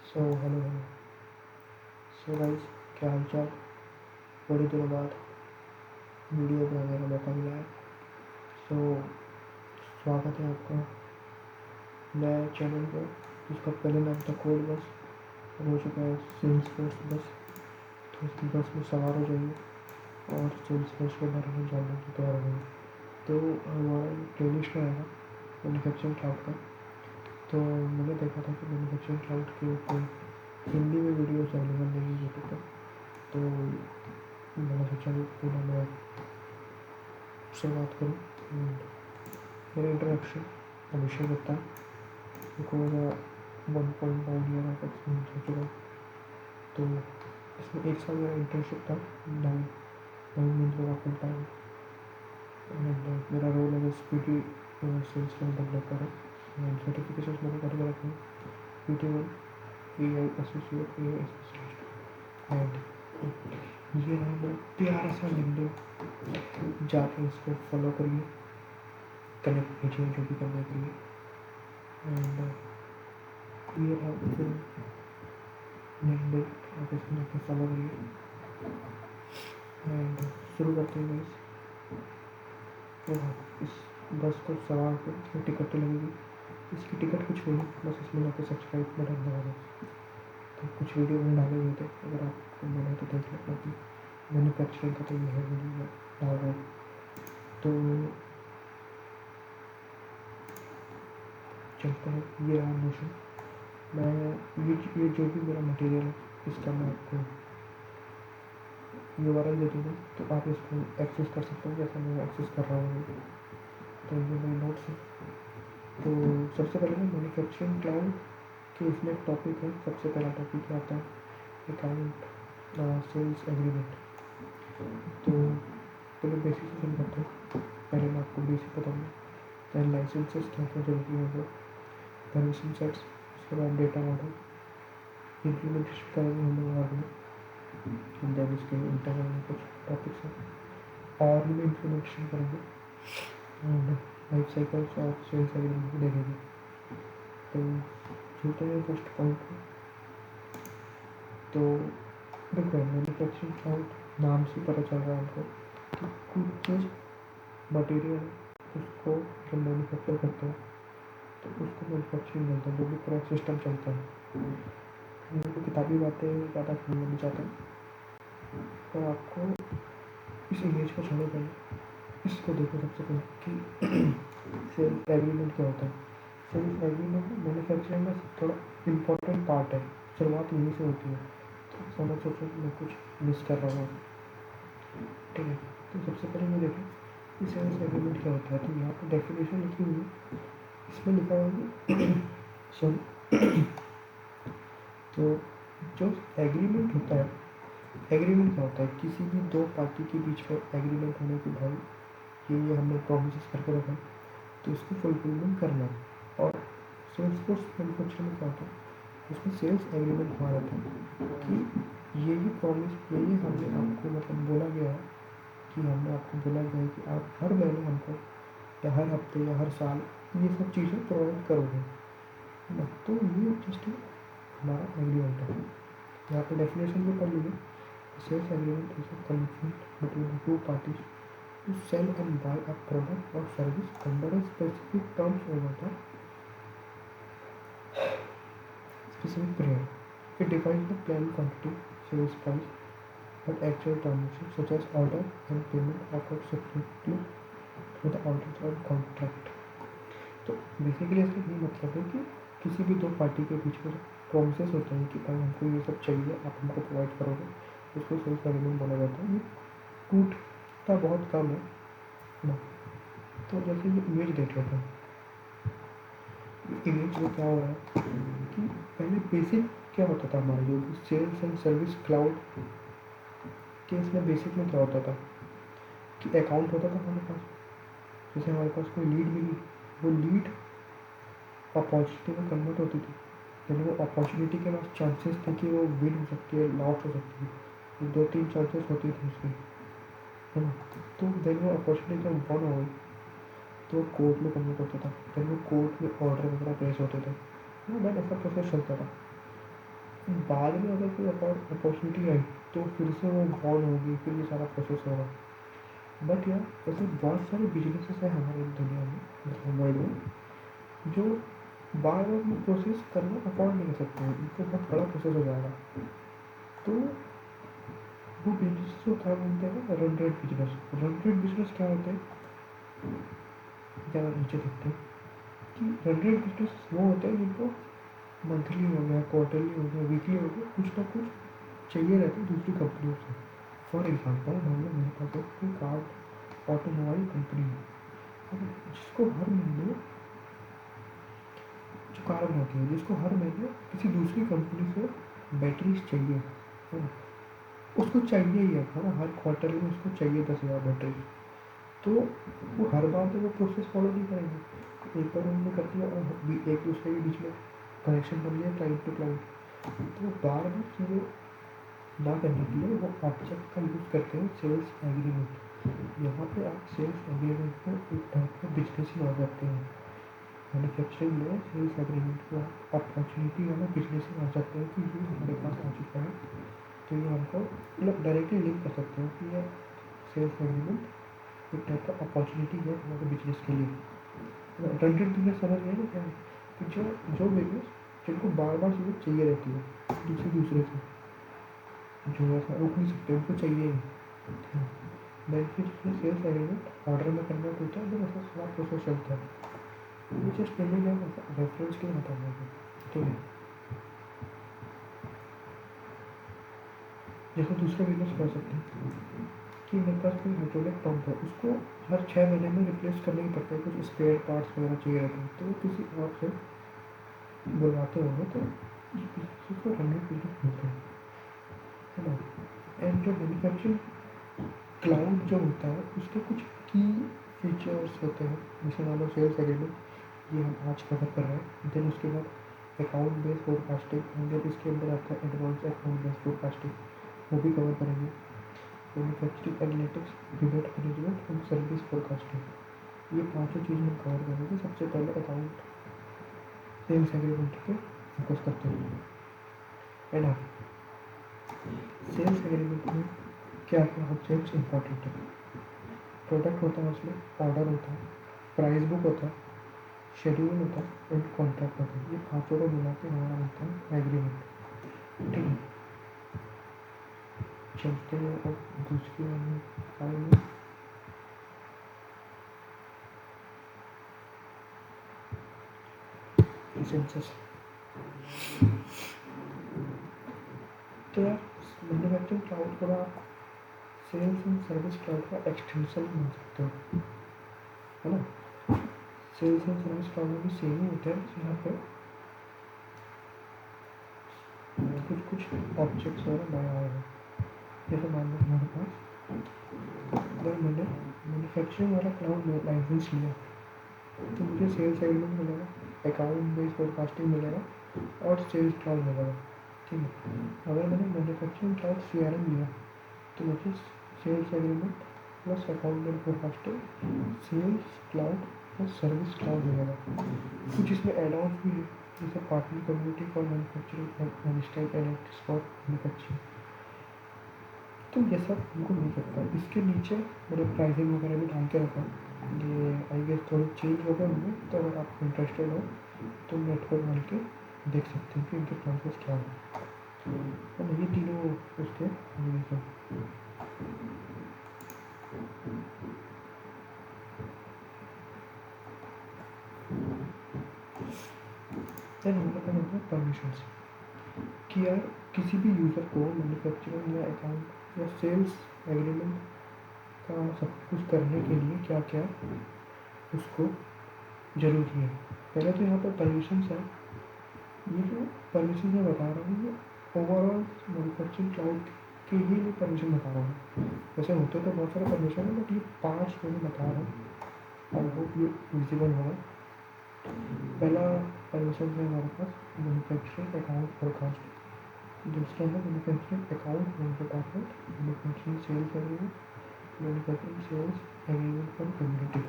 So hello hello. So guys, क्या हाल चाल? बड़े दिनों बाद वीडियो बनाने का मौका मिला है। सो स्वागत है आपका नए चैनल पर, जिसका पहले नाम था कोड बस, अब हो चुका है सेल्स फोर्स बस। तो इस बस में सवार हो जाइए और सेल्स फोर्स के बारे में जानने की तैयार हो गई। तो हमारा प्ले लिस्ट में आएगा मैन्युफैक्चरिंग क्लाउड का। तो मैंने देखा था कि मैन्युफैक्चरिंग क्लाउड के ऊपर हिंदी में वीडियोस अवेलेबल नहीं है यूट्यूब पर। तो मैंने सोचा कि पूरा मैं शुरुआत करूँ। मेरा introduction Abhishek Gupta, because 1.9 year of experience हो चुका है। तो इसमें एक साल मेरा इंटर्नशिप था, 9 मंथ का फुल टाइम। एंड मेरा रोल है पी टी सेल्स में डेवलपर है। एंड सर्टिफिकेशन मैंने करके रखे हैं, PT1, AI associate, AI specialist. And ये रहा मेरा प्यारा सा लिंक्डइन, जाके इसको फॉलो करिए, कनेक्ट कीजिए जो भी करने के लिए। एंड ये रहा फिर लिंक्डइन, आप इसमें जाके फॉलो करिए। एंड शुरू करते हैं guys। इस बस को सवार कर इसमें टिकट तो लगेगी। इसकी टिकट कुछ नहीं, बस इसमें जाके सब्सक्राइब बटन दबा दो। तो कुछ वीडियो में डाले हुए थे, अगर आपको मन है तो देख लो, बाकी मैन्युफैक्चरिंग का तो ये है वीडियो में डाल रहा हूँ। तो चलता है, ये रहा मोशन। मैं ये जो भी मेरा मटेरियल है, इसका मैं आपको URL दे दूँगा, तो आप इसको एक्सेस कर सकते हो जैसा मैं एक्सेस कर रहा हूँ। तो ये मेरे नोट्स है। तो सबसे पहले मैं मैन्युफैक्चरिंग क्लाउड के इसमें एक टॉपिक है। सबसे पहला टॉपिक आता है अकाउंट सेल्स एग्रीमेंट। तो पहले बेसिक से शुरू करते हैं। पहले मैं आपको बेसिक बताऊँगा, देन लाइसेंसेस क्या क्या जरूरी होगा, परमिशन सेट्स, उसके बाद डेटा मॉडल, इम्प्लीमेंटेशन करेंगे हम लोग आगे। एंड देन इसके इंटरनल में कुछ टॉपिक्स हैं और भी इम्प्लीमेंटेशन करेंगे। And life cycles of sales agreement भी देखेंगे। तो चलते हैं फर्स्ट पॉइंट पे। तो देखो, मैन्युफैक्चरिंग क्लाउड नाम से पता चल रहा है हमको कि कुछ चीज़ मटेरियल उसको जब मैन्युफैक्चर करते हैं तो उसको मैन्युफैक्चरिंग मिलता है, जो भी पूरा सिस्टम चलता है। ये तो किताबी बातें ज़्यादा करना नहीं चाहता, और आपको इस इमेज को छोड़ो, पहले इसको देखो सबसे पहले कि सेल्स एग्रीमेंट क्या होता है। सेल्स एग्रीमेंट मैन्युफैक्चरिंग में थोड़ा इम्पोर्टेंट पार्ट है, शुरुआत यहीं से होती है। तो समझ सोचो कि मैं कुछ मिस कर रहा हूँ, ठीक है। तो सबसे पहले मैं देखूँ कि सेल्स एग्रीमेंट क्या होता है। तो यहाँ पर डेफिनेशन लिखी हुई है, इसमें लिखा हुआ है कि सॉरी तो जो एग्रीमेंट होता है, एग्रीमेंट क्या होता है? किसी भी दो पार्टी के बीच में एग्रीमेंट होने की, भाई ये हमने प्रोमिस करके रखा है, तो इसको फुलफिलमेंट करना है। और सेल्स फोर्स मैन्युफैक्चरिंग में क्या होता है, उसमें सेल्स एग्रीमेंट हुआ रहता है कि ये प्रॉमिस, ये हमने आपको मतलब बोला गया है, कि हमने आपको बोला गया है कि आप हर महीने हमको या हर हफ्ते या हर साल ये सब चीज़ें प्रोवाइड करोगे, है ना। तो ये जस्ट हमारा एग्रीमेंट है। यहाँ पे डेफिनेशन में पढ़ लीजिए, sales agreement is a commitment between two parties to sell and buy a product or service under a specific terms over the specific period. It defines the planned quantity, sales price, and actual transactions such as order and payment occurred separately to the orders or contract. तो basically इसका ये मतलब है कि किसी भी दो party के बीच में प्रोमिस होते हैं कि भाई हमको ये सब चाहिए, आप हमको प्रोवाइड करोगे, उसको सेल्स एग्रीमेंट बोला जाता है। ये टूटता बहुत कम है ना। तो जैसे ये इमेज देख लेते हैं, इमेज में क्या हो रहा है कि पहले बेसिक क्या होता था हमारा, जो सेल्स एंड सर्विस क्लाउड के इसमें बेसिक में क्या होता था कि अकाउंट होता था हमारे पास। जैसे हमारे पास कोई लीड मिली, वो लीड अपॉर्चुनिटी में कन्वर्ट होती थी। यानी वो अपॉर्चुनिटी के पास चांसेस थे कि वो विन हो सकती है, लॉस हो सकती है, 2-3 चांसेस होती थी उसकी, है ना। तो देन वो अपॉर्चुनिटी जब वन हो गई तो कोर्ट में कन्वर्ट होता था, फिर वो कोर्ट में ऑर्डर वगैरह प्लेस होते थे, देन ऐसा प्रोसेस चलता था। बाद में अगर कोई अपॉर्चुनिटी आई तो फिर से वो बॉर्न होगी, फिर ये सारा प्रोसेस होगा। बट यार ऐसे बहुत सारे बिजनेसेस हैं हमारे दुनिया में, मतलब वर्ल्ड में, जो बार बार वो प्रोसेस करना अफोर्ड नहीं कर सकते हैं, उनको बहुत बड़ा प्रोसेस हो जाएगा। तो वो बिजनेस जो होता है बोलते हैं run rate business. Run rate business क्या होते हैं, ज़्यादा नीचे देखते हैं कि रन रेट बिजनेस वो होते हैं जिनको मंथली हो गया, क्वार्टरली हो गया, वीकली हो गया, कुछ ना कुछ चाहिए रहता है दूसरी कंपनियों से। फॉर एग्जाम्पल मान लो मेरे पास एक कोई कार ऑटोमोबाइल कंपनी है, अब जिसको हर महीने जो कार बनाती है, जिसको हर महीने किसी दूसरी कंपनी से बैटरीज चाहिए, है ना, उसको चाहिए ही है ना, हर क्वार्टर में उसको चाहिए 10,000 बैटरी। तो वो हर बार तो वो प्रोसेस फॉलो नहीं करेंगे, एक बार उन्होंने कर दिया और एक दूसरे के बीच में कनेक्शन बन गया क्लाइंट टू क्लाइंट। तो बार बार चीज़ें ना करने के लिए वो ऑब्जेक्ट का यूज़ करते हैं सेल्स एग्रीमेंट। यहाँ पे आप सेल्स एग्रीमेंट को एक टाइप का बिजनेस ही मान सकते हैं। मैन्युफैक्चरिंग में सेल्स एग्रीमेंट को आप अपॉर्चुनिटी वाला बिजनेस ही मान सकते हैं कि ये हमारे पास आ चुका है, तो ये हमको मतलब डायरेक्टली लिंक कर सकते हैं कि ये सेल्स एग्रीमेंट एक टाइप का अपॉर्चुनिटी है हमारे बिजनेस के लिए। रंटेड बिजनेस समझ गए ना क्या है, कि जो बिजनेस जिनको बार बार चीज़ें चाहिए रहती है दूसरे से, जो ऐसा रुक नहीं सकते, उनको चाहिए ही। बेनिफिट में सेल्स एग्रीमेंट ऑर्डर में कन्वर्ट होता है, जब ऐसा सारा प्रोसेस चलता है। ये जस्ट मैंने क्या रेफरेंस के लिए बताऊँगा, ठीक है। जैसे दूसरा बिजनेस कर सकते हैं कि मेरे पास कोई हाइड्रोलिक पंप है, उसको हर 6 महीने में रिप्लेस करना ही पड़ता है, कुछ स्पेयर पार्ट्स वगैरह चाहिए रहते हैं, तो वो किसी और से बुलवाते होंगे, तो उसको रनिंग बिजनेस बोलते हैं, है ना। एंड जो मैन्युफैक्चरिंग क्लाउड जो होता है उसके कुछ की फीचर्स होते हैं, जैसे मान लो सेल्स एग्रीमेंट ये हम आज कवर कर रहे हैं, देन उसके बाद account based forecasting, and then इसके अंदर आता है एडवांस अकाउंट बेस्ड फोरकास्टिंग, वो भी कवर करेंगे। Manufacturing analytics, debate management and service forecasting, ये पाँचों चीज़ हम कवर करेंगे। सबसे पहले अकाउंट सेल्स एग्रीमेंट पे फोकस करते हैं। एंड हाँ, सेल्स एग्रीमेंट में क्या क्या ऑब्जेक्ट्स इंपॉर्टेंट है। प्रोडक्ट होता है, उसमें ऑर्डर होता है, प्राइस बुक होता है, शेड्यूल होता है एंड कॉन्ट्रैक्ट होता है। ये पाँचों को मिला के हमारा होता है एग्रीमेंट, ठीक है। चलते हैं अब दूसरी वाली फाइल में। सेंसस, तो यार मैन्युफैक्चरिंग क्लाउड को आप सेल्स एंड सर्विस क्लाउड का एक्सटेंशन मान सकते हो, है ना। सेल्स एंड सर्विस क्लाउड में भी सेम ही होता है, यहाँ पे कुछ कुछ ऑब्जेक्ट्स वगैरह नए आए हैं। जैसे मान लो हमारे पास अगर मैंने मैन्युफैक्चरिंग वाला क्लाउड लाइसेंस लिया तो मुझे सेल्स एग्रीमेंट मिलेगा, अकाउंट बेस्ड फोरकास्टिंग मिलेगा और सेल्स क्लाउड मिलेगा, ठीक है। अगर मैंने मैन्युफैक्चरिंग क्लाउड CRM लिया तो मुझे sales agreement plus account based forecasting, sales cloud plus service cloud मिलेगा। कुछ इसमें एड ऑन भी है, जैसे partner community for manufacturing and management analytics for manufacturing, तो ये सब हमको मिल सकता है। इसके नीचे मैंने प्राइसिंग वगैरह भी डाल के रखा है, ये आई गेस थोड़े चेंज हो गए होंगे, तो अगर आप इंटरेस्टेड हो तो नेट पर डाल के देख सकते हैं कि इनके प्राइसेस क्या है। और ये तीनों उसके ये सब देन हमारे पास होता है परमिशंस, कि यार किसी भी यूज़र को मैन्युफैक्चरिंग या अकाउंट या सेल्स एग्रीमेंट का सब कुछ करने के लिए क्या क्या उसको ज़रूरी है। पहले तो यहाँ पर परमिशंस है, ये जो परमिशन मैं बता रहा हूँ ये ओवरऑल मैन्युफैक्चरिंग क्लाउड के ही मैं परमिशन बता रहा हूँ। वैसे होते तो बहुत सारे परमिशन है, बट ये 5 मैं बता रहा हूँ, आई होप ये विजिबल होगा। पहला परमिशन है हमारे पास मैन्युफैक्चरिंग अकाउंट फोरकास्ट, दूसरा है manufacturing account main department, manufacturing sales agreement, manufacturing sales agreement for community,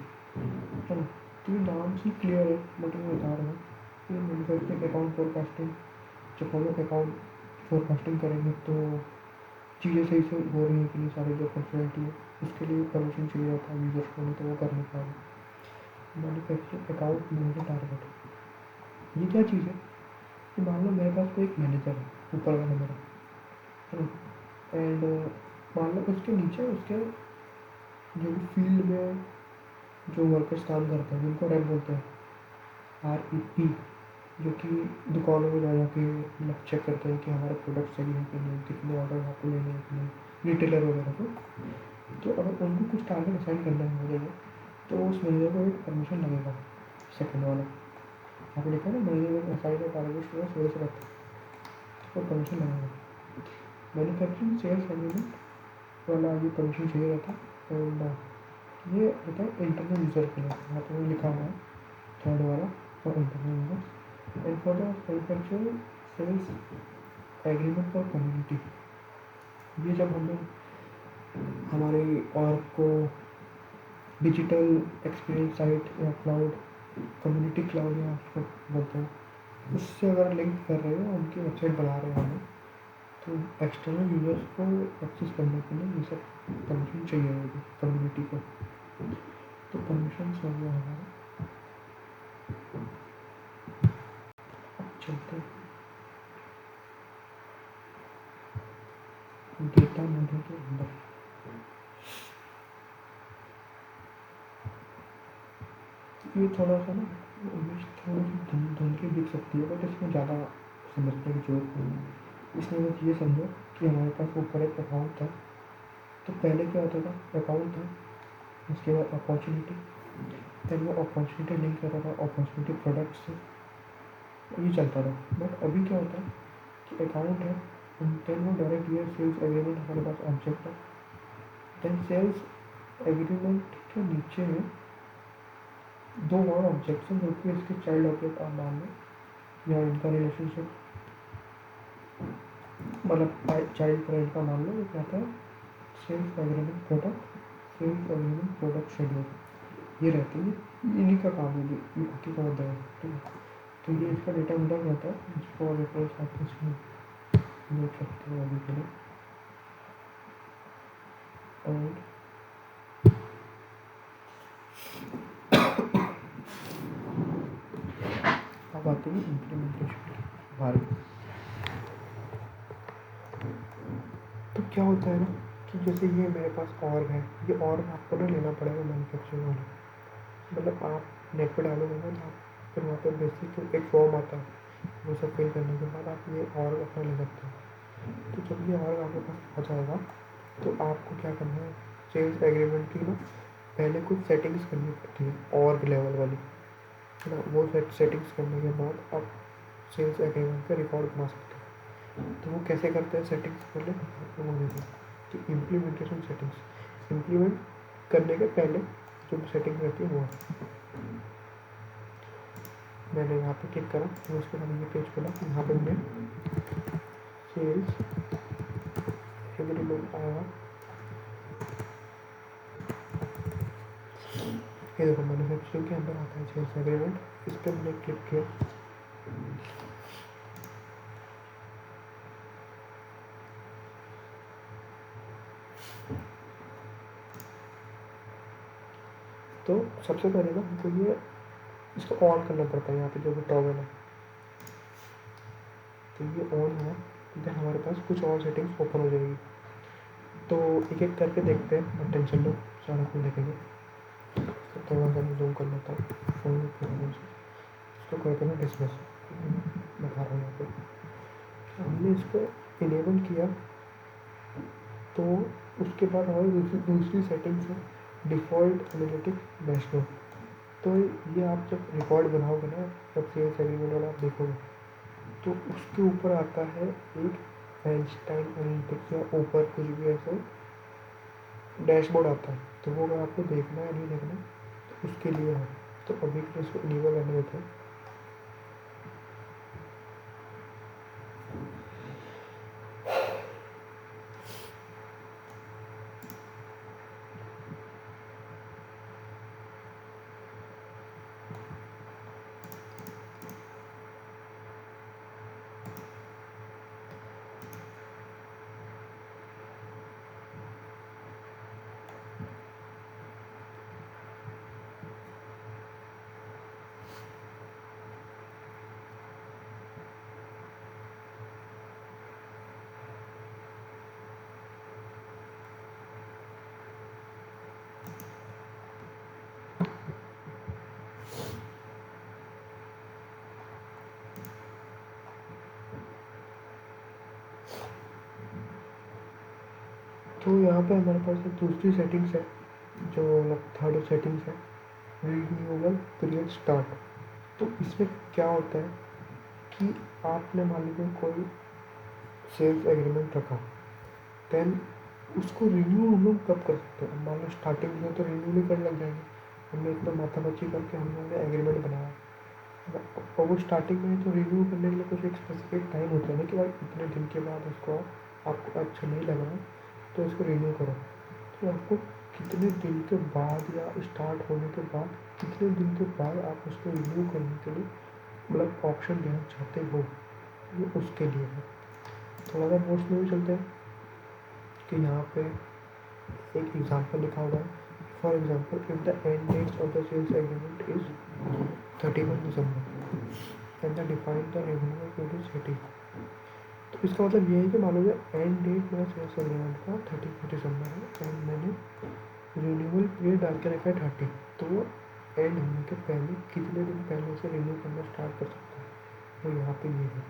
है ना। तो ये नाम से क्लियर है, बट मैं बता रहा हूँ कि मैन्युफैक्चरिंग अकाउंट फोरकास्टिंग, जब हम लोग अकाउंट फोरकास्टिंग करेंगे तो चीज़ें सही से हो रही हैं कि नहीं, सारी जो फंक्शनलिटी है उसके लिए परमिशन चाहिए होता है यूज़र्स को, नहीं तो वो कर नहीं पाएगा। मैन्युफैक्चरिंग अकाउंट मैनेजर टारगेट, ये क्या चीज़ है कि मान लो मेरे पास कोई एक मैनेजर है ऊपर वाला मेरा, है ना, एंड मान लो उसके नीचे उसके जो भी फील्ड में जो वर्कर्स काम करते हैं जिनको रैप बोलते हैं, REP, जो कि दुकानों में जा जाके मतलब चेक करते हैं कि हमारे प्रोडक्ट सही है कि नहीं, कितने ऑर्डर आपको लेने हैं कि नहीं, रिटेलर वगैरह को। तो अगर उनको कुछ टारगेट असाइन करना है मैनेजर, तो उस मैनेजर को एक परमिशन लगेगा, सेकंड वाला आपने लिखा ना, मैनेजर को असाइन टारगेट जो है सेल्स रखते हैं, तो परमिशन लगेगा। मैन्युफैक्चरिंग सेल्स एग्रीमेंट वाला ये परमिशन चाहिए रहता है, एंड ये होता है इंटरनल यूज़र के लिए, यहाँ पर लिखा हुआ है थर्ड वाला for internal user, and for the manufacturing sales agreement for community. ये जब हम लोग हमारे ऑर्ग को डिजिटल एक्सपीरियंस साइट या क्लाउड, कम्युनिटी क्लाउड या उसको बोलते हैं, उससे अगर लिंक कर रहे हो, उनकी वेबसाइट बना रहे हो हमें, तो एक्सटर्नल यूज़र्स को एक्सेस करने के लिए ये सब परमिशन चाहिए होगी कम्युनिटी को। तो परमिशन हो गया हमारा। अब चलते हैं डेटा मॉडल के अंदर। ये थोड़ा सा ना इमेज थोड़ी सी धुंधली दिख सकती है, बट इसमें ज़्यादा समझने की जरूरत नहीं है। इसमें बस ये समझो कि हमारे पास ऊपर एक अकाउंट था, तो पहले क्या होता था, अकाउंट था, उसके बाद अपॉर्चुनिटी, फिर वो अपॉर्चुनिटी लिंक करता था अपॉर्चुनिटी प्रोडक्ट से, ये चलता था। बट अभी क्या होता है कि अकाउंट है, देन वो डायरेक्ट ये सेल्स एग्रीमेंट हमारे पास ऑब्जेक्ट है, देन सेल्स एग्रीमेंट के नीचे में दो और ऑब्जेक्ट्स हैं जो कि इसके चाइल्ड ऑब्जेक्ट आप मान लो, या इनका रिलेशनशिप मतलब चाइल्ड फ्रेंड का मान लो, वो कहता है sales agreement product, sales agreement product schedule, ये रहती है, इन्हीं का काम है, ये बाकी का होता है, ठीक है। तो ये इसका डेटा मॉडल रहता है, जिसको रेफरेंस आप इसमें देख सकते हो अभी के लिए। और अब आते हैं इम्प्लीमेंटेशन के बारे में। तो क्या होता है ना कि जैसे ये मेरे पास ऑर्ग है, ये ऑर्ग आपको ना लेना पड़ेगा मैन्युफैक्चरिंग वाला, मतलब आप नेट पे डालोगे ना, तो आप फिर वहाँ पर बेसिक एक फॉर्म आता है, वो सब फिल करने के बाद आप ये ऑर्ग अपना ले सकते हो। तो जब ये ऑर्ग आपके पास आ जाएगा, तो आपको क्या करना है, सेल्स एग्रीमेंट की ना पहले कुछ सेटिंग्स करनी पड़ती है ऑर्ग लेवल वाली, है ना। वो सेटिंग्स करने के बाद आप सेल्स एग्रीमेंट का रिकॉर्ड बना सकते हो। तो वो कैसे करते हैं सेटिंग्स, पहले आपको वो देखो कि इम्प्लीमेंटेशन सेटिंग्स, इम्प्लीमेंट करने के पहले जो सेटिंग रहती है वो है। मैंने यहाँ पे क्लिक करा, फिर उसके बाद ये पेज खोला, यहाँ पे मैं सेल्स एग्रीमेंट आएगा, ये देखो मैन्युफैक्चरिंग के अंदर आता है सेल्स एग्रीमेंट, इस पर मैंने क्लिक किया, तो सबसे पहले ना हमको ये इसको ऑन करना पड़ता है, यहाँ पे जो भी टॉगल है, तो ये ऑन हुआ, देन हमारे पास कुछ और सेटिंग्स ओपन हो जाएगी। तो एक एक करके देखते हैं, टेंशन लो, सारा कुछ देखेंगे। तो थोड़ा सा मैं जूम कर लेता हूँ फ़ोन पे, इसको करके मैं डिस्मिस बता रहा हूँ यहाँ पे। हमने इसको इनेबल किया, तो उसके बाद हमारी दूसरी सेटिंग्स है डिफ़ॉल्ट एनालिटिक्स डैशबोर्ड। तो ये आप जब रिकॉर्ड बनाओगे ना, जब सेल्स एग्रीमेंट वाला आप देखोगे, तो उसके ऊपर आता है एक आइंस्टाइन एनालिटिक्स या ऊपर कुछ भी ऐसे डैशबोर्ड आता है। तो वो अगर आपको देखना है या नहीं देखना, तो उसके लिए है। तो अभी के लिए इसको इनेबल करने देते हैं। तो यहाँ पे हमारे पास एक दूसरी सेटिंग्स है, जो थर्ड सेटिंग्स है, रिन्यूएबल पीरियड स्टार्ट। तो इसमें क्या होता है कि आपने मान लीजिए कोई सेल्स एग्रीमेंट रखा, देन उसको रिन्यू हम लोग कब कर सकते हैं? मान लो स्टार्टिंग में तो रिन्यू नहीं करने लग जाएंगे, हमने इतना माथापच्ची करके हम लोगों ने एग्रीमेंट बनाया, और वो स्टार्टिंग में तो रिन्यू करने के लिए कुछ एक स्पेसिफिक टाइम होता है ना कि भाई इतने दिन के बाद उसको आपको अच्छा नहीं लग रहा तो इसको रिन्यू करो। तो आपको कितने दिन के बाद या स्टार्ट होने के बाद कितने दिन के बाद आप उसको रिन्यू करने के लिए मतलब ऑप्शन देना चाहते हो, ये उसके लिए है। थोड़ा सा नोट्स में भी चलते हैं कि यहाँ पे एक एग्जांपल लिखा हुआ है। For example, if the end dates of the sales agreement is 31 December and the defined the renewal period is 30। तो इसका मतलब ये है कि मान लीजिए एंड डेट मेरा सेल्स एग्रीमेंट का 31 दिसंबर है एंड मैंने रिन्यूअल पीरियड डाल के रखा है 30। तो वो एंड होने के पहले कितने दिन पहले से रिन्यू करना स्टार्ट कर सकता है, तो यहाँ पे ये है।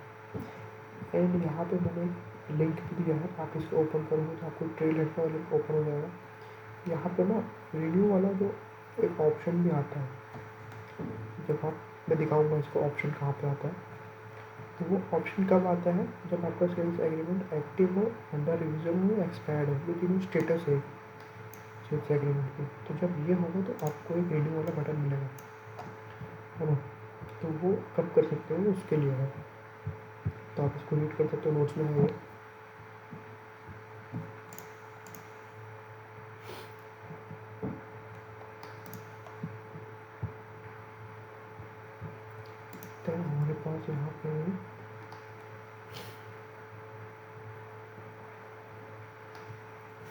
एंड यहाँ पे मैंने लिंक भी दिया है, आप इसको ओपन करोगे तो आपको ट्रेल हेड का लिंक ओपन हो जाएगा। यहाँ पे ना रिन्यू वाला जो एक ऑप्शन भी आता है, जब आप मैं दिखाऊंगा इसको ऑप्शन कहाँ पे आता है। तो वो ऑप्शन कब आता है? जब आपका सेल्स एग्रीमेंट एक्टिव हो, अंडर रिविजन हो, एक्सपायर्ड हो, ये तीनों स्टेटस है सेल्स एग्रीमेंट की। तो जब ये होगा तो आपको एक रिन्यू वाला बटन मिलेगा, है ना। तो वो कब कर सकते हो उसके लिए है, तो आप इसको रीड कर सकते हो, नोट्स में है ये। तो हमारे पास यहाँ पे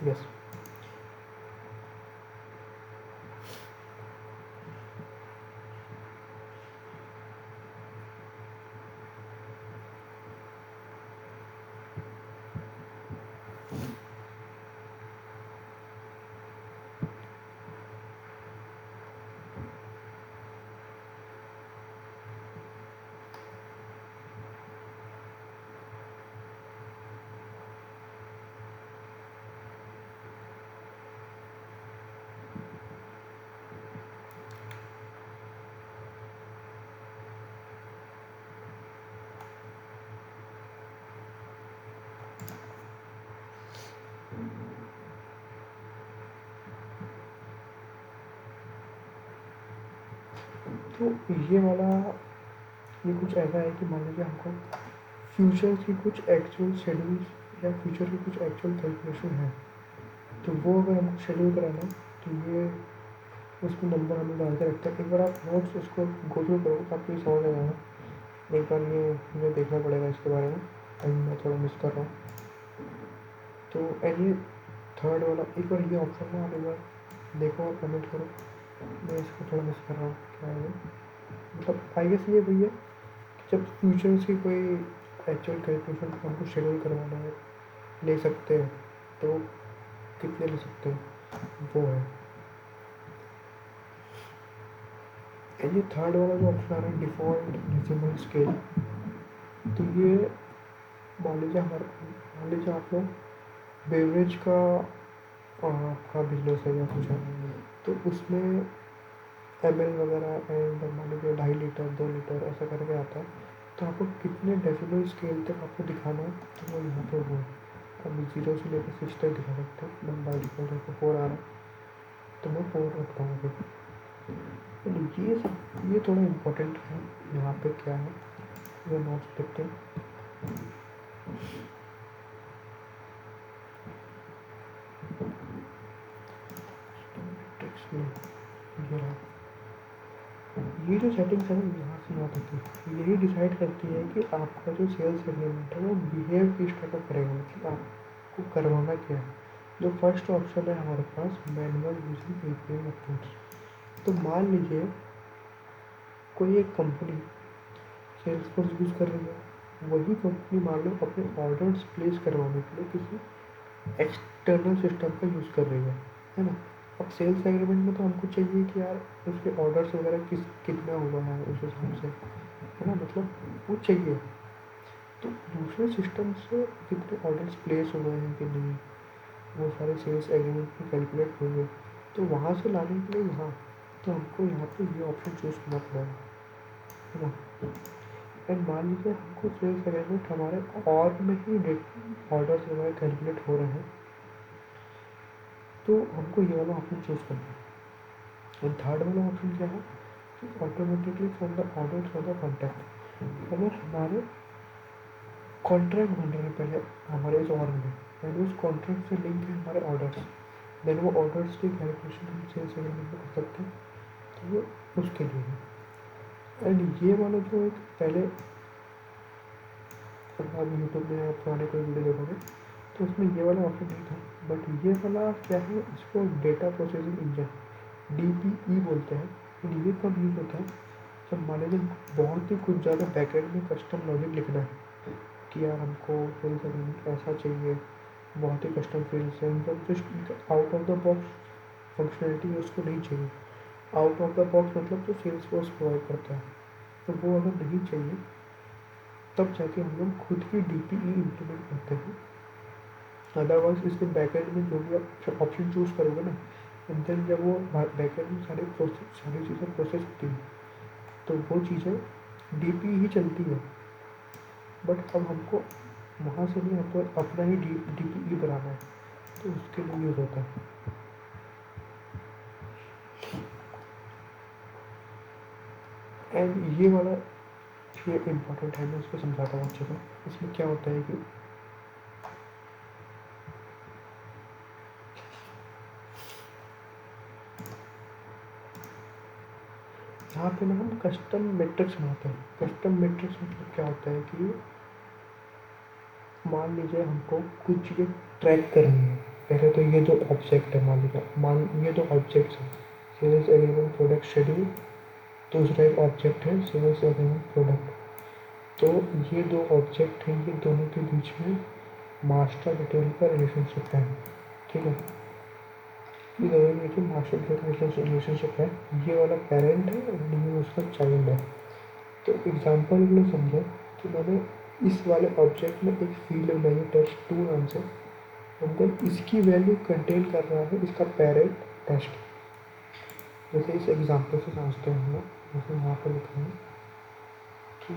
यस तो ये वाला ये कुछ ऐसा है कि मान लीजिए हमको फ्यूचर की कुछ एक्चुअल शेड्यूल्स या फ्यूचर की कुछ एक्चुअल कैलकुलेशन है, तो वो अगर हमको शेड्यूल कराना है तो ये उसमें नंबर हमें डाल के रखते हैं। एक बार आप नोट्स उसको गो थ्रू करो तो आपको ये समझ आ जाएगा। एक बार ये मुझे देखना पड़ेगा इसके बारे में, एंड मैं थोड़ा मिस कर रहा हूँ। तो एंड ये थर्ड वाला एक बार ये ऑप्शन ना आप एक बार देखो और कमेंट करो, मैं इसको थोड़ा मिस कर रहा हूँ क्या है। मतलब आई गेस ये वही है कि जब फ्यूचर्स की कोई एक्चुअल कैलकुलेशन हमको शेड्यूल करवाना है, ले सकते हैं तो कितने ले सकते हैं वो है। ये थर्ड वाला जो ऑप्शन आ रहा है डिफ़ॉल्ट डेसिमल स्केल, तो ये मान लीजिए आप लोग बेवरेज का बिजनेस है या कुछ है, तो उसमें ml वगैरह एंड मान लीजिए 2.5 लीटर 2 लीटर ऐसा करके आता है। तो आपको कितने डेसिमल स्केल तक आपको दिखाना है, तो वो यहाँ पर वो अब 0 से लेकर 6 तक दिखा सकते हैं। मैं बाई डिफॉल्ट आपको 4 आ रहा है तो मैं 4 रखता हूँ अभी। तो ये थोड़ा इम्पोर्टेंट है। यहाँ पे क्या है ये नोट्स देखते हैं। ये जो सेटिंग्स है ना यहाँ से यहाँ तक यही डिसाइड करती है कि आपका जो सेल्स एग्रीमेंट है वो बिहेव किस टाइप का करेगा, मतलब आपको करवाना क्या है। जो फर्स्ट ऑप्शन है हमारे पास मैनुअल यूजिंग एपीआई अप्रोच। तो मान लीजिए कोई एक कंपनी सेल्सफोर्स यूज़ कर रही है, वही कंपनी मान लो अपने ऑर्डर्स प्लेस करवाने के लिए किसी एक्सटर्नल सिस्टम का यूज़ कर रही है ना। अब सेल्स एग्रीमेंट में तो हमको चाहिए कि यार उसके ऑर्डर्स वगैरह कितना हुआ है उस हिसाब से, है ना, मतलब वो चाहिए। तो दूसरे सिस्टम से कितने ऑर्डर्स प्लेस हुए हैं कि नहीं, वो सारे सेल्स एग्रीमेंट में कैलकुलेट होंगे। तो वहाँ से लाने के लिए यहाँ तो हमको यहाँ पे ये ऑप्शन चूज़ करना पड़ेगा, है ना। एंड मान लीजिए हमको सेल्स एग्रीमेंट हमारे और में ही ऑर्डर्स हमारे कैलकुलेट हो रहे हैं, तो हमको ये वाला ऑप्शन चूज़ करना है। एंड थर्ड वाला ऑप्शन क्या है कि automatically from the order for the contact, अगर हमारे कॉन्ट्रैक्ट बन रहे हैं पहले हमारे इस ऑर्डर में, एंड उस कॉन्ट्रैक्ट से लिंक है हमारे ऑर्डर्स, देन वो ऑर्डर्स की कैलकुलेशन हम सेल्स एग्रीमेंट में कर सकते हैं। तो वो उसके लिए है। एंड ये वाला जो एक पहले आप यूट्यूब में आप पुराने कोई वीडियो देखोगे तो उसमें ये वाला ऑप्शन नहीं था, बट ये वाला क्या है, इसको डेटा प्रोसेसिंग इंजन DPE बोलते हैं। एंड ये कब यूज़ होता है जब मान लीजिए बहुत ही कुछ ज़्यादा बैकएंड में कस्टम लॉजिक लिखना है कि यार हमको सेल्स एग्रीमेंट ऐसा चाहिए, बहुत ही कस्टम फील्ड्स है, मतलब just out of the box functionality उसको नहीं चाहिए। आउट ऑफ द बॉक्स मतलब जो सेल्स फोर्स प्रोवाइड करता है, तो वो अगर नहीं चाहिए तब जाके हम लोग खुद की DPE इम्प्लीमेंट करते हैं। अदरवाइज इसके बैकएंड में जो भी आप ऑप्शन चूज़ करोगे ना, एंड देन जब वो बैकएंड में सारी चीज़ें प्रोसेस होती हैं तो वो चीज़ें DPE ही चलती है। बट अब हमको वहाँ से नहीं, हमको अपना ही DPE बनाना है, तो उसके लिए यूज़ होता है। एंड ये वाला ये इम्पोर्टेंट है, मैं इसको समझाता हूँ अच्छे से। इसमें क्या होता है कि यहाँ पे ना हम कस्टम मैट्रिक्स बनाते हैं। कस्टम मैट्रिक्स मतलब क्या होता है कि मान लीजिए हमको कुछ चीज़ें ट्रैक करनी है। पहले तो ये जो ऑब्जेक्ट है, ये दो ऑब्जेक्ट्स हैं, सेल्स एग्रीमेंट प्रोडक्ट शेड्यूल, दूसरा एक ऑब्जेक्ट है सेल्स एग्रीमेंट प्रोडक्ट। तो ये दो ऑब्जेक्ट हैं, ये दोनों के बीच में मास्टर डिटेल का रिलेशनशिप है, ठीक है। ये दोनों के बीच में मास्टर डिटेल का रिलेशनशिप है। ये वाला पेरेंट है और ये उसका चाइल्ड है। तो एग्जाम्पल के लिए समझो कि मैंने इस वाले ऑब्जेक्ट में एक फील्ड बनाई टेस्ट 2 नाम से, एंड देन इसकी वैल्यू कंटेन कर रहा है इसका पेरेंट टेस्ट। जैसे इस एग्जाम्पल से समझते हैं हम लोग, जैसे यहाँ पर लिखा है कि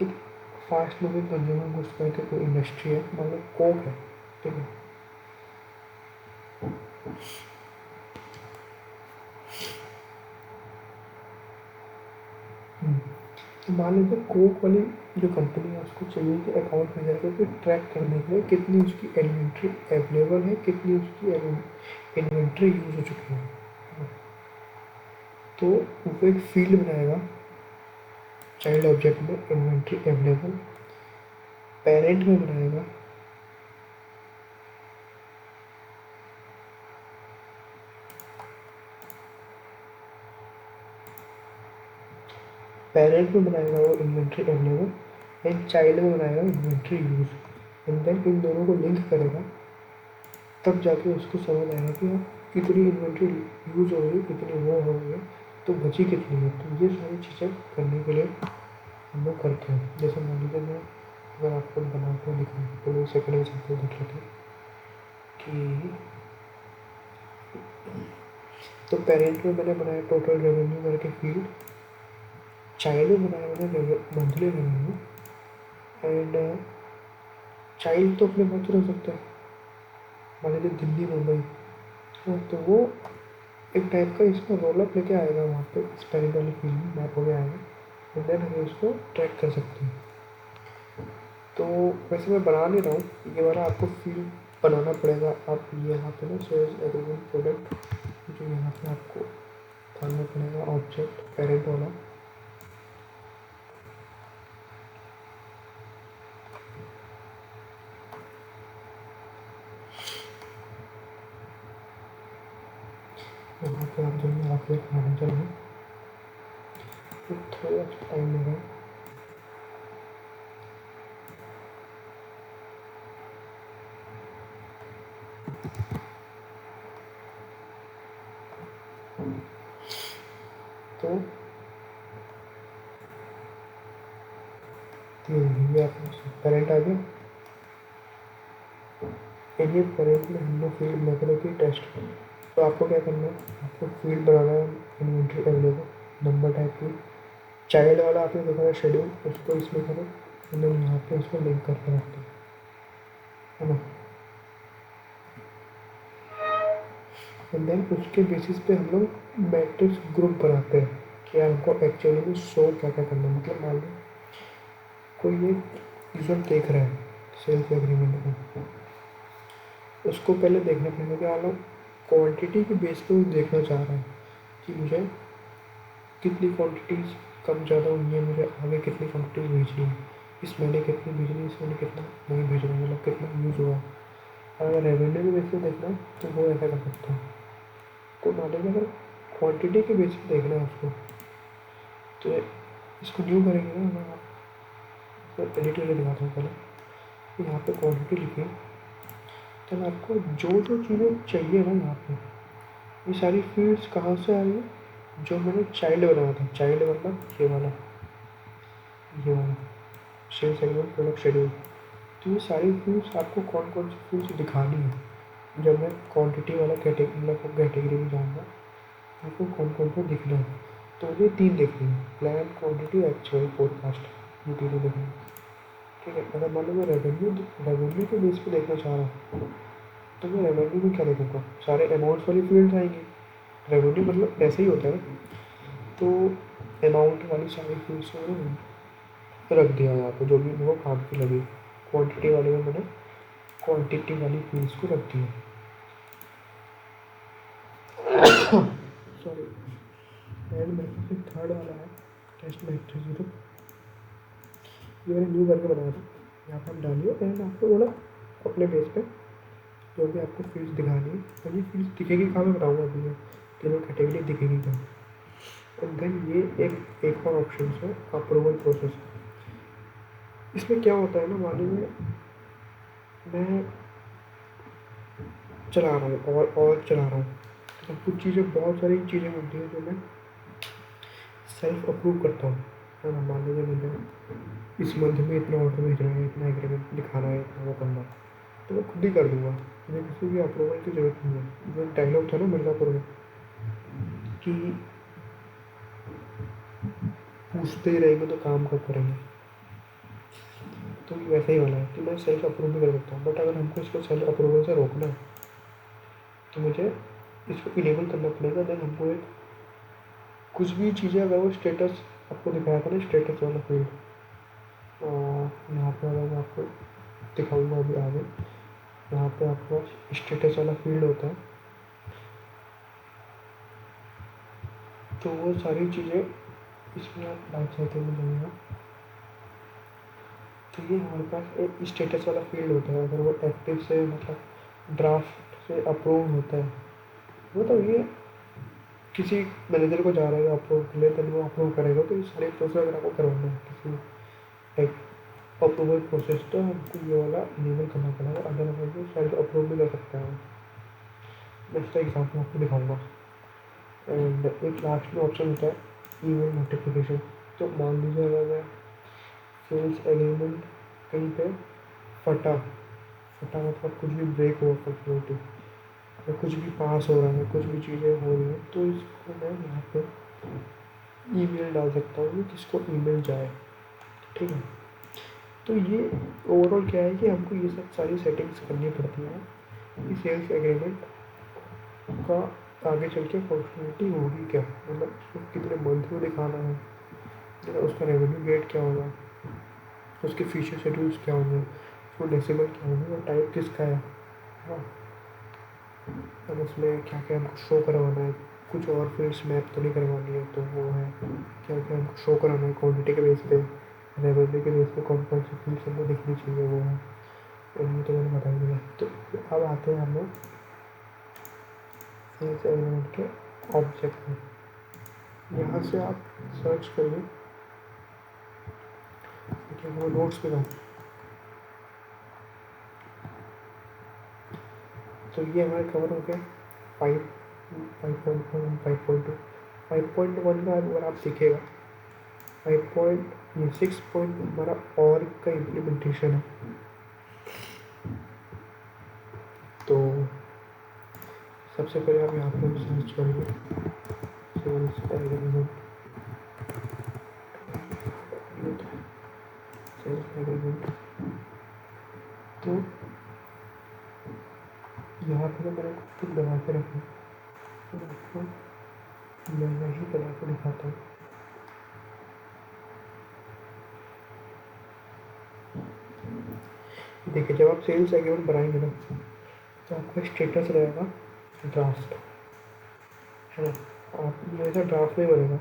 एक फास्ट मूविंग कंज्यूमर गुड्स करके कोई इंडस्ट्री है, मान लो कोक है, ठीक है। तो मान लीजिए कोक वाली जो कंपनी है उसको चाहिए कि अकाउंट में जाकर के ट्रैक करने के लिए कितनी उसकी इन्वेंट्री अवेलेबल है, कितनी उसकी इन्वेंट्री यूज हो चुकी है। तो वो एक फील्ड बनाएगा चाइल्ड ऑब्जेक्ट में, इन्वेंट्री अवेलेबल। पेरेंट में बनाएगा वो इन्वेंट्री अवेलेबल, एंड चाइल्ड में बनाएगा inventory use. And then in दोनों को लिंक करेगा, तब जाके उसको समझ आएगा कि आप इतनी इन्वेंट्री यूज हो रही है, इतनी वो हो रही है, तो बची कितनी है। तो ये सारी चीज़ें करने के लिए हम लोग करते हैं। जैसे मान लीजिए मैं अगर आपको बना के दिखाऊँ तो सेकंड एग्जाम्पल देख लेते हैं कि तो पेरेंट में मैंने बनाया टोटल रेवेन्यू करके फील्ड, चाइल्ड में बनाया मैंने मंथली रेवेन्यू। एंड चाइल्ड तो अपने बहुत रह सकता है, मान लीजिए दिल्ली मुंबई, तो वो एक टाइप का इसका रोलअप लेके आएगा वहाँ पे इस पेरेंट वाली फील्ड में मैप हो गया आएगा, एंड देन हम उसको ट्रैक कर सकते हैं। तो वैसे मैं बना नहीं रहा हूँ, ये वाला आपको फील्ड बनाना पड़ेगा। आप ये यहाँ पे ना सेल्स एग्रीमेंट प्रोडक्ट जो यहाँ पे आपको डालना पड़ेगा ऑब्जेक्ट पेरेंट वाला। यहाँ पे आप जो आप एक मैनेजर है, तो थोड़ा टाइम लेगा। तो ये आपका पेरेंट आ गया। इन्हीं पॉइंट में हमने फील्ड वगैरह की टेस्ट की। तो आपको क्या करना है, आपको फील्ड बनाना है इन्वेंट्री अवेलेबल नंबर टाइप की। चाइल्ड वाला आपने देखा था शेड्यूल, उसको इसमें करो एंड देन यहाँ पे उसको लिंक करके रखते हैं, है ना। एंड देन उसके बेसिस पे हम लोग मैट्रिक्स ग्रुप बनाते हैं कि हमको एक्चुअली में शो क्या क्या करना है। मतलब मान लो कोई एक यूज़र देख रहा है सेल्स एग्रीमेंट को, उसको पहले देखना पड़ेगा कि मान लो क्वान्टिटी के बेस पे वो देखना चाह रहा है कि मुझे कितनी क्वान्टिटीज़ कम ज़्यादा हुई है, मुझे आगे कितनी क्वान्टिटीज़ भेजनी है, इस महीने कितनी भेजनी है, इस महीने कितना नहीं भेजना है, मतलब कितना यूज़ हुआ है। अगर रेवेन्यू के बेस पे देखना है तो वो ऐसा कर सकते हैं। तो मान लीजिए अगर क्वान्टिटी के बेस पे देखना है उसको, तो इसको न्यू करेंगे ना, मैं आपको एडिटर में दिखाता हूँ पहले। यहाँ पे क्वान्टिटी लिखिए, तो आपको जो जो चीज़ें चाहिए ना यहाँ पे, ये सारी फील्ड्स कहाँ से आ रही है, जो मैंने चाइल्ड बनाया था। चाइल्ड मतलब ये वाला सेल्स एग्रीमेंट प्रोडक्ट शेड्यूल। तो ये सारी फील्ड्स आपको कौन कौन सी फील्ड्स दिखानी है। जब मैं क्वांटिटी वाला कैटेगरी में जाऊँगा, आपको कौन कौन सा दिखना है। तो मुझे 3 देखनी है, प्लान, क्वांटिटी, एक्चुअल, फोरकास्ट, ये तीनों देखनी है। ठीक है। अगर मान लो मैं रेवेन्यू के बेस पे देखना चाह रहा हूँ, तो मैं रेवेन्यू में क्या देखूँगा, सारे अमाउंट्स वाली फील्ड्स आएंगी। रेवेन्यू मतलब ऐसे ही होता है। तो अमाउंट वाली सारी फील्ड्स को मैंने रख दिया यहाँ पे, जो भी वो काम की लगी। क्वांटिटी वाले में मैंने क्वांटिटी वाली फील्ड्स को रख दिया। सॉरी। एंड मेरे पास एक थर्ड वाला है टेस्ट मैट्रिक्स ग्रुप, ये मैंने न्यू करके बनाया था। यहाँ पर हम डालिए एंड आपको बोला अपने बेस पे जो भी आपको फील्ड्स दिखानी है, और ये फील्ड्स दिखेगी कहाँ मैं बताऊँगा अभी मैं, तीनों कैटेगरी दिखेगी कहाँ। एंड देन ये एक और ऑप्शन है अप्रूवल प्रोसेस। इसमें क्या होता है ना, मान लीजिए मैं चला रहा हूँ और चला रहा हूँ, तो कुछ चीज़ें, बहुत सारी चीज़ें होती हैं जो मैं सेल्फ अप्रूव करता हूँ, है ना। मान लीजिए मुझे इस मंथ में इतना ऑर्डर भेजना है, इतना एग्रीमेंट दिखाना है, इतना वो करना है, तो मैं खुद ही कर दूँगा, मुझे किसी भी अप्रूवल की ज़रूरत नहीं है। जो डायलॉग था ना मिर्ज़ापुर में कि पूछते ही रहेंगे तो काम कब करेंगे, तो वैसा ही वाला है कि मैं सेल्फ अप्रूव भी कर सकता हूँ। बट अगर हमको इसको सेल्फ अप्रूवल से रोकना है तो मुझे इसको इनेबल करना पड़ेगा। देन हमको एक कुछ भी चीज़ें, अगर वो स्टेटस आपको दिखाया था ना, स्टेटस वाला फील्ड, यहाँ पे अगर मैं आपको दिखाऊंगा अभी आगे, यहाँ पे आपके पास स्टेटस वाला फील्ड होता है। तो वो सारी चीज़ें इसमें आप लाइफ साइकिल में जाइएगा, तो ये हमारे पास एक स्टेटस वाला फील्ड होता है। अगर वो एक्टिव से, मतलब ड्राफ्ट से अप्रूव होता है, मतलब ये किसी मैनेजर को जा रहा है अप्रूव के लिए, तो वो अप्रूव करेगा। तो ये सारे प्रोसेस अगर आपको करवाना है किसी एक अप्रूवल प्रोसेस, तो हमको ये वाला इनेबल करना पड़ेगा। अदरवाइज वो सेल्फ अप्रूव भी कर सकता है। मैं इसका एग्जाम्पल आपको दिखाऊंगा। एंड एक लास्ट में ऑप्शन होता है ईमेल नोटिफिकेशन। तो मान लीजिए अगर मैं सेल्स एग्रीमेंट कहीं पे फटा फटा मतलब कुछ भी ब्रेक हुआ फंक्शनलिटी, या कुछ भी पास हो रहा है, कुछ भी चीज़ें हो रही हैं, तो इसको मैं यहाँ पे ईमेल डाल सकता हूँ जिसको ईमेल जाए। ठीक है। तो ये ओवरऑल क्या है कि हमको ये सब सारी सेटिंग्स करनी पड़ती हैं कि सेल्स एग्रीमेंट का आगे चल के फंक्शनलिटी होगी क्या, मतलब उसको कितने मंथ में दिखाना है, उसका रेवेन्यू गेट क्या होगा, उसके फीचर शेड्यूल्स क्या होंगे, उसको डेसिबल क्या होंगे, और टाइप किसका है। हाँ, अब उसमें क्या क्या हमको शो करवाना है, कुछ और फील्ड्स मैप तो नहीं करवानी है, तो वो है क्या क्या हमको शो कराना है क्वान्टिटी के बेस पे, रेवेन्यू के बेस पे कौन कौन सी फील्ड्स हमको दिखनी चाहिए, वो है। और ये तो मैंने बता ही दिया। तो अब आते हैं हम लोग सेल्स एग्रीमेंट के ऑब्जेक्ट में। यहाँ से आप सर्च करिए, ठीक है, वो नोट्स पे जाओ। तो ये हमारे कवर हो गया 5.1 5.2 5.1 का अगर आप देखिएगा 6 पॉइंट हमारा और का इम्प्लीमेंटेशन है। सबसे पहले हम यहाँ पर सर्च करेंगे सेल्स एग्रीमेंट, सेल्स एग्रीमेंट। तो यहाँ पर मैंने कुछ बना के रखा, तो आपको मैं वही बना के दिखाता हूँ। देखिए, जब आप सेल्स एग्रीमेंट बनाएंगे ना, तो आपका स्टेटस रहेगा ड्राफ्ट, है ना। आप हमेशा ड्राफ्ट में बनेगा।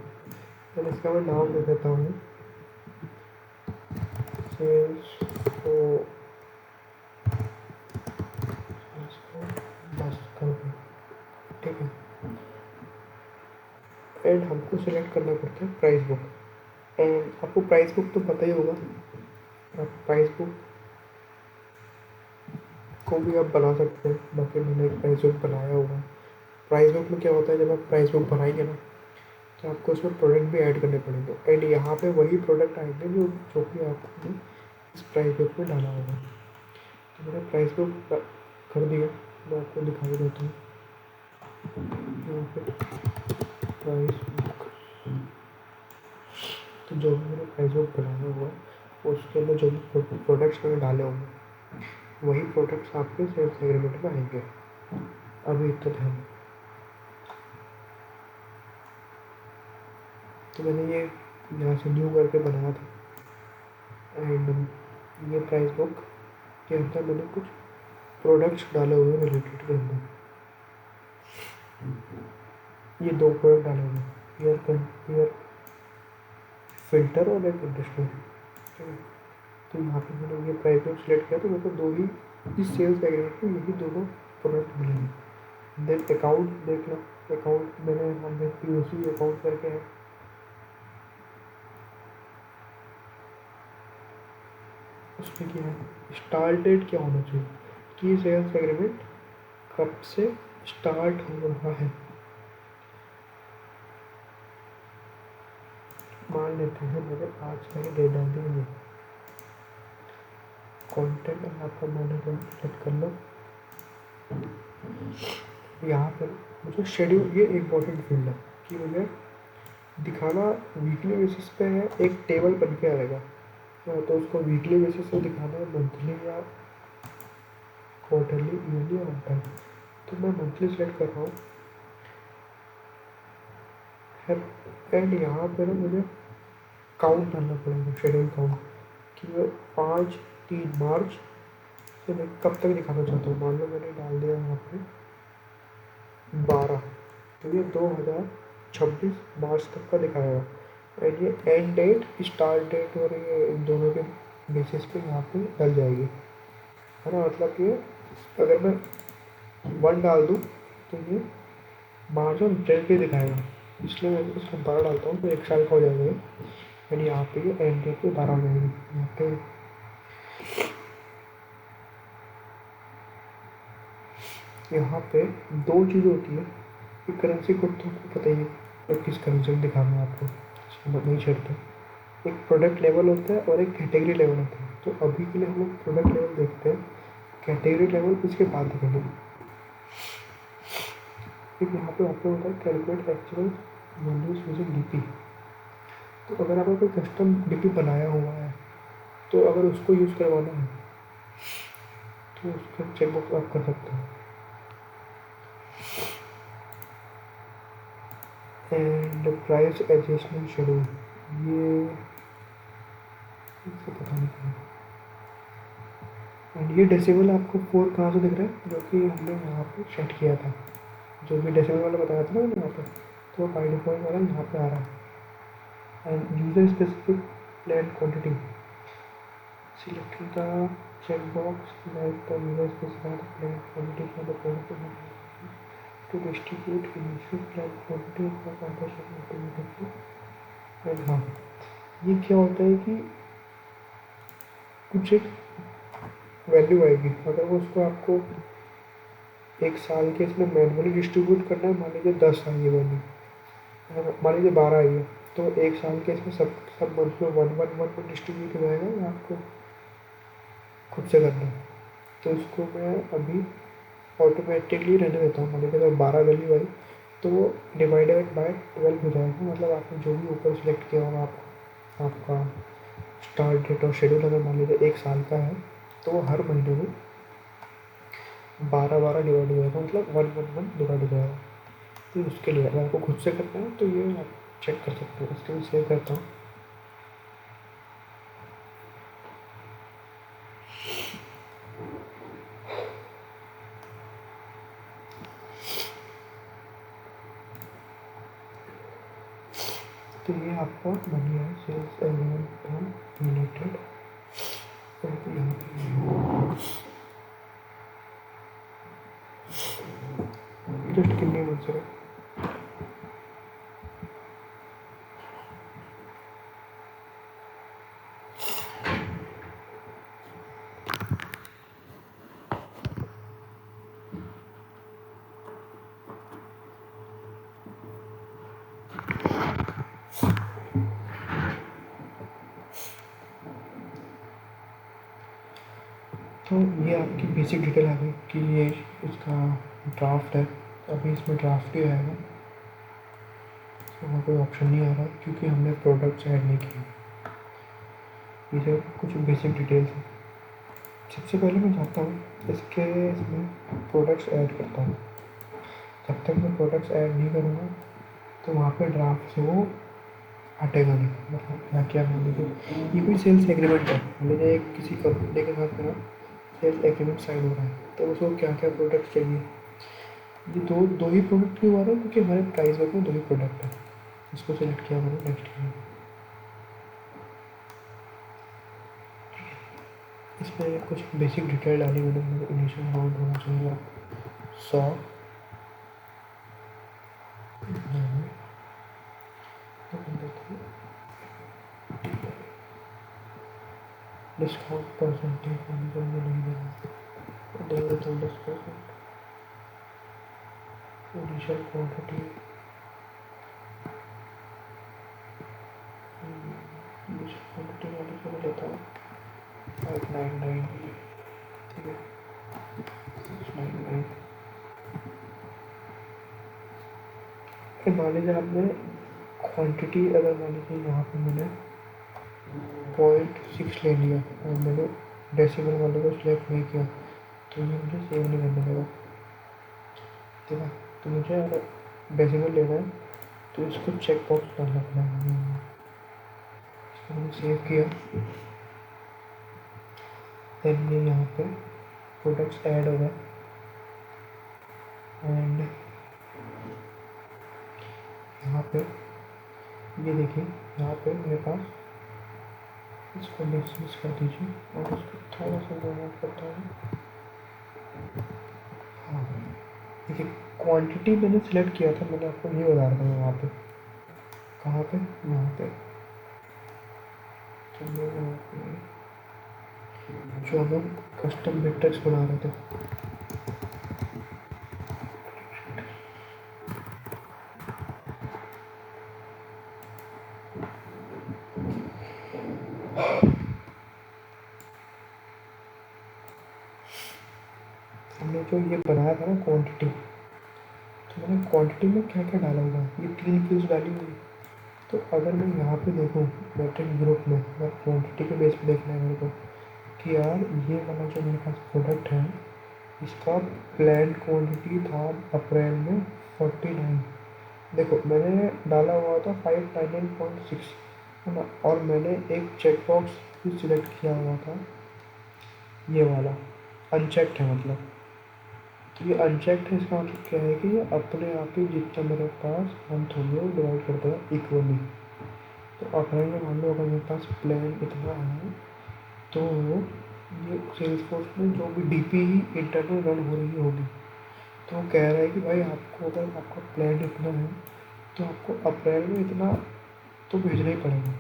तो इसका मैं नाम दे देता हूँ सेल्स को बस कर दो, ठीक है। एंड हमको सिलेक्ट करना पड़ता है प्राइस बुक। एंड आपको प्राइस बुक तो पता ही होगा, आप प्राइस बुक को भी आप बना सकते हैं। बाकी मैंने एक प्राइस बुक बनाया हुआ है। प्राइस बुक में क्या होता है, जब आप प्राइस बुक बनाएंगे ना, तो आपको उसमें प्रोडक्ट भी ऐड करने पड़ेंगे। एंड यहाँ पे वही प्रोडक्ट आएंगे जो कि आपने इस प्राइस बुक में डाला होगा। तो मैंने प्राइस बुक कर दिया, मैं आपको दिखाई देता हूँ। यहाँ पे प्राइस बुक, तो जो भी मैंने प्राइस बुक बनाया हुआ है उसके अंदर जो भी प्रोडक्ट्स मैंने डाले होंगे वही प्रोडक्ट्स आपके सेल्स एग्रीमेंट में आएंगे। अभी इतना ध्यान। तो मैंने ये यहाँ से न्यू करके बनाया था। एंड ये प्राइस बुक के अंदर मैंने कुछ प्रोडक्ट्स डाले हुए रिलेटेड के अंदर, ये 2 प्रोडक्ट डाले हुए, एयर फिल्टर और एक कंडीशनर, ठीक है। तो यहाँ पे मैंने ये प्राइस बुक सिलेक्ट किया, तो मेरे को 2 ही इस सेल्स एग्रीमेंट में यही दोनों प्रोडक्ट मिलेंगे। देन अकाउंट देख लो, अकाउंट मैंने हमने POC अकाउंट करके है। उसमें क्या है, स्टार्ट डेट क्या होना चाहिए कि सेल्स एग्रीमेंट कब से स्टार्ट हो रहा है। मान लेते हैं मैंने आज का ही डेट डाल देंगे। कॉन्टेंट आपका मैंने सेट कर लो। यहाँ पर मुझे शेड्यूल, ये इम्पोर्टेंट फील्ड है कि मुझे दिखाना वीकली बेसिस पे है, एक टेबल बन के आएगा। तो उसको वीकली बेसिस पे दिखाना है, मंथली या क्वार्टरली, ईयरली या वन टाइम। तो मैं मंथली सेलेक्ट कर रहा हूँ। एंड यहाँ पर ना मुझे काउंट डालना पड़ेगा, शेड्यूल काउंट, कि मैं 5-3 मार्च से मैं कब तक दिखाना चाहता हूँ। मान लो मैंने डाल दिया यहाँ पे 12, तो ये 2026 मार्च तक का दिखाएगा। एंड ये एंड डेट, स्टार्ट डेट और ये इन दोनों के बेसिस पे यहाँ पे डल जाएगी, है ना। मतलब ये अगर मैं 1 डाल दूँ तो ये मार्च और अप्रैल पे दिखाएगा, इसलिए मैं इसको 12 डालता हूँ तो 1 साल का हो जाएगा। यानी यहाँ पे ये एंड डेट पे 12 हो जाएगी। यहाँ पे 2 चीज़ होती है। एक करेंसी कोड तो आपको पता ही है किस करेंसी में दिखाना है आपको, इसको नहीं छेड़ते। एक प्रोडक्ट लेवल होता है और एक कैटेगरी लेवल होता है। तो अभी के लिए हम लोग प्रोडक्ट लेवल देखते हैं, कैटेगरी लेवल इसके बाद देखेंगे। फिर यहाँ पे आपको होता है calculate actual values using DP। तो अगर आपका कोई कस्टम DP बनाया हुआ है, तो अगर उसको यूज़ करवाना है तो उसका चेकबॉक्स आप कर सकते हैं। एंड प्राइस एडजस्टमेंट शेड्यूल, ये इसको पता नहीं क्या। एंड ये डेसिमल आपको 4 कहाँ से दिख रहा है, जो कि हमने यहाँ पे सेट किया था, जो भी डेसिमल वाला बताया था ना मैंने यहाँ पे, तो बाय डिफॉल्ट वाला यहाँ पे आ रहा है। And user specific plan quantity, select the checkbox like the user specified plan quantity for the product to distribute initial plan quantity for transaction automatically। And हाँ, ये क्या होता है कि कुछ एक वैल्यू आएगी, अगर वो उसको आपको 1 साल के इसमें मैनुअली डिस्ट्रीब्यूट करना है। मान लीजिए 10 आई है वैल्यू, मान लीजिए 12 आई है, तो 1 साल के इसमें सब मंथ में 1-1-1 में डिस्ट्रीब्यूट हो जाएगा, या आपको खुद से करना है। तो इसको मैं अभी ऑटोमेटिकली रहने देता हूँ। मान लीजिए अगर 12 वैल्यू आई तो वो डिवाइडेड बाय 12 हो जाएगा। मतलब आपने जो भी ऊपर सेलेक्ट किया होगा आपका स्टार्ट डेट और शेड्यूल अगर मान लीजिए 1 साल का है तो वो हर महीने में 12 डिवाइड हो जाएगा, मतलब 1 डिवाइड हो जाएगा। तो उसके लिए अगर आपको खुद से करना है तो ये आप चेक कर सकते हो। इसके लिए सेव करता हूँ। तो ये आपका बन गया है सेल्स एग्रीमेंट रिलेटेड। जस्ट कितनी मंथ से तो ये आपकी बेसिक डिटेल आ गई कि ये इसका ड्राफ्ट है। अभी इसमें ड्राफ्ट ही आएगा, तो वहाँ कोई ऑप्शन नहीं आ रहा क्योंकि हमने प्रोडक्ट्स ऐड नहीं किए। ये सब कुछ बेसिक डिटेल्स हैं। सबसे पहले मैं चाहता हूँ इसमें प्रोडक्ट्स ऐड करता हूँ। जब तक मैं प्रोडक्ट्स ऐड नहीं करूँगा तो वहाँ पे ड्राफ्ट से वो हटेगा नहीं। मतलब क्या मान लीजिए ये कोई सेल्स एग्रीमेंट है, मान लीजिए किसी कंपनी के साथ मेरा सेल्स एग्रीमेंट साइन हो रहा है तो उसको क्या क्या प्रोडक्ट चाहिए। ये दो ही प्रोडक्ट क्यों आ रहे हैं, क्योंकि हमारे प्राइस वर्क में 2 ही प्रोडक्ट है। इसको सेलेक्ट किया मैंने, नेक्स्ट किया। इसमें कुछ बेसिक डिटेल डाली मैंने। इनिशियल अमाउंट होना चाहिए 100, डिस्काउंट परसेंटेज नहीं देना, दे देता हूँ 10%। इनिशियल क्वान्टिटी वाली को मैं लेता हूँ 599, ठीक है 699। फिर मान लीजिए आपने क्वांटिटी, अगर मान लीजिए यहाँ पर मैंने 0.6 ले लिया और मैंने डेसिमल वाले को सिलेक्ट नहीं किया तो ये मुझे सेव नहीं करने देगा, ठीक है। तो मुझे अगर डेसिमल लेना है तो इसको चेक बॉक्स डालना पड़ेगा। इसको मैंने सेव किया। देन ये यहाँ पे प्रोडक्ट्स ऐड हो गए एंड यहाँ पे ये देखिए यहाँ पे मेरे पास, इसको डिसमिस कर दीजिए और इसको थोड़ा सा जूम करता हूँ। हाँ देखिए क्वांटिटी मैंने सिलेक्ट किया था, मैंने आपको ये बता रहा था वहाँ पे, कहाँ पे, यहाँ पे। तो जो हम लोग कस्टम मैट्रिक्स बना रहे थे, हमने जो ये बनाया था ना क्वांटिटी, तो मैंने क्वांटिटी में क्या क्या डाला हुआ है, ये 3 फील्ड्स डाली हुई। तो अगर मैं यहाँ पे देखूँ मैट्रिक्स ग्रुप में, अगर क्वांटिटी के बेस पे देखना है मेरे को कि यार ये वाला जो मेरे पास प्रोडक्ट है इसका प्लान क्वांटिटी था अप्रैल में 49। देखो मैंने डाला हुआ था 599.6, है ना, और मैंने एक चेक बॉक्स भी सिलेक्ट किया हुआ था, ये वाला अनचेक्ड है। मतलब तो ये अनचेक्ड है, इसका मतलब क्या है कि ये अपने आप ही जितना मेरे पास मंथ होंगे वो डिवाइड कर देगा इक्वली। तो अप्रैल में मान लो अगर मेरे पास प्लान इतना है तो ये सेल्स फोर्स में जो भी डीपी ही इंटरनल रन हो रही होगी तो वो कह रहा है कि भाई आपको अगर आपका प्लान इतना है तो आपको अप्रैल में इतना तो भेजना ही पड़ेगा,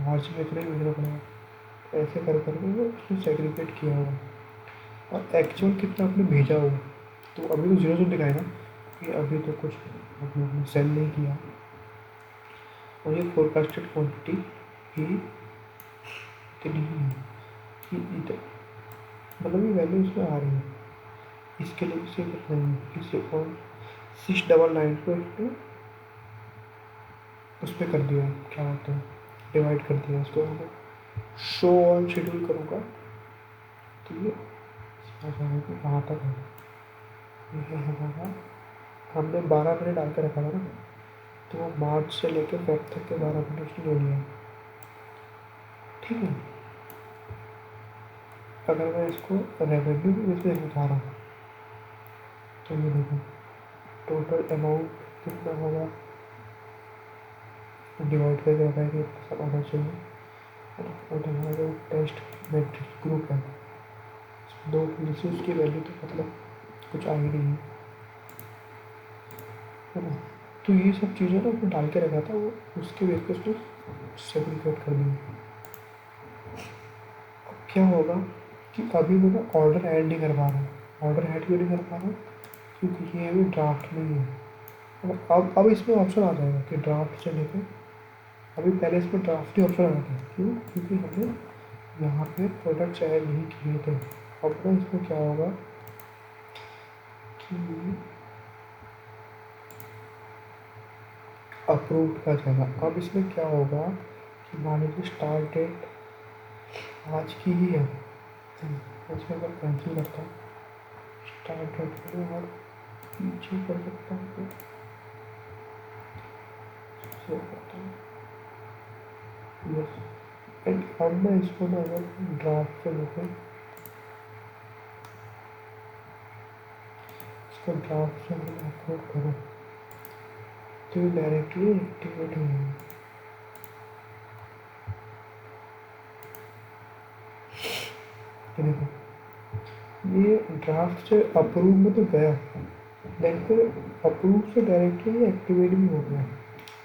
मार्च में इतना ही भेजना पड़ेगा। ऐसे कर करके वो उसने सेग्रीगेट किया होगा और एक्चुअल कितना आपने भेजा होगा। तो अभी तो 0 दिखाएगा कि अभी तो कुछ आपने सेल नहीं किया। और ये फोरकास्टेड क्वांटिटी ही इतनी ही है कि मतलब ये वैल्यू इसमें आ रही है। इसके लिए किसी नहीं है, किसी और 699 को इसको उस पर कर दिया, क्या होता है, डिवाइड कर दिया इसको। मैं शो ऑन शेड्यूल करूँगा तो ये आ जाएगा कि कहाँ तक है। ये है हमारा, हमने 12 मिनट डाल के रखा था ना, तो वो मार्च से लेकर फेब तक के 12 मिनट उसने ले लिया। ठीक है, अगर मैं इसको रेवेन्यू में से दिखा रहा हूँ तो ये देखो टोटल अमाउंट कितना होगा, डिवाइड करके बताया कि इतना सब आना चाहिए। और हमारा जो टेस्ट मैट्रिक्स ग्रुप है, दो इंडिसेस की वैल्यू तो मतलब कुछ आ ही नहीं है ना। तो ये सब चीज़ें ना उसने डाल के रखा था, वो उसके बेस पे उसने सेग्रीगेट कर दिया। अब क्या होगा कि अभी मैं ना ऑर्डर ऐड नहीं कर पा रहा हूँ। ऑर्डर ऐड क्यों नहीं कर पा रहा हूँ, क्योंकि ये अभी ड्राफ्ट में ही है। अब इसमें ऑप्शन आ जाएगा कि ड्राफ्ट से लेकर, अभी पहले इसमें ड्राफ्ट ही ऑप्शन आ रहा था। क्यों, क्योंकि हमने यहाँ पे प्रोडक्ट्स ऐड नहीं किए थे। अब ना इसमें क्या होगा कि अप्रूव्ड का जाएगा। अब इसमें क्या होगा कि मान लीजिए स्टार्ट डेट आज की ही है, इसमें अगर कैंसिल करता हूँ स्टार्ट डेट में और पीछे कर सकता हूँ तो सेव करता हूँ, यस। एंड अब मैं इसको ना अगर ड्राफ्ट से लेकर इसको ड्राफ्ट से मैं अपलोड करूँ तो ये डायरेक्टली एक्टिवेट हो जाएगा। देखो ये ड्राफ्ट से अप्रूव में तो गया, देन फिर अप्रूव से डायरेक्टली एक्टिवेट भी हो गया।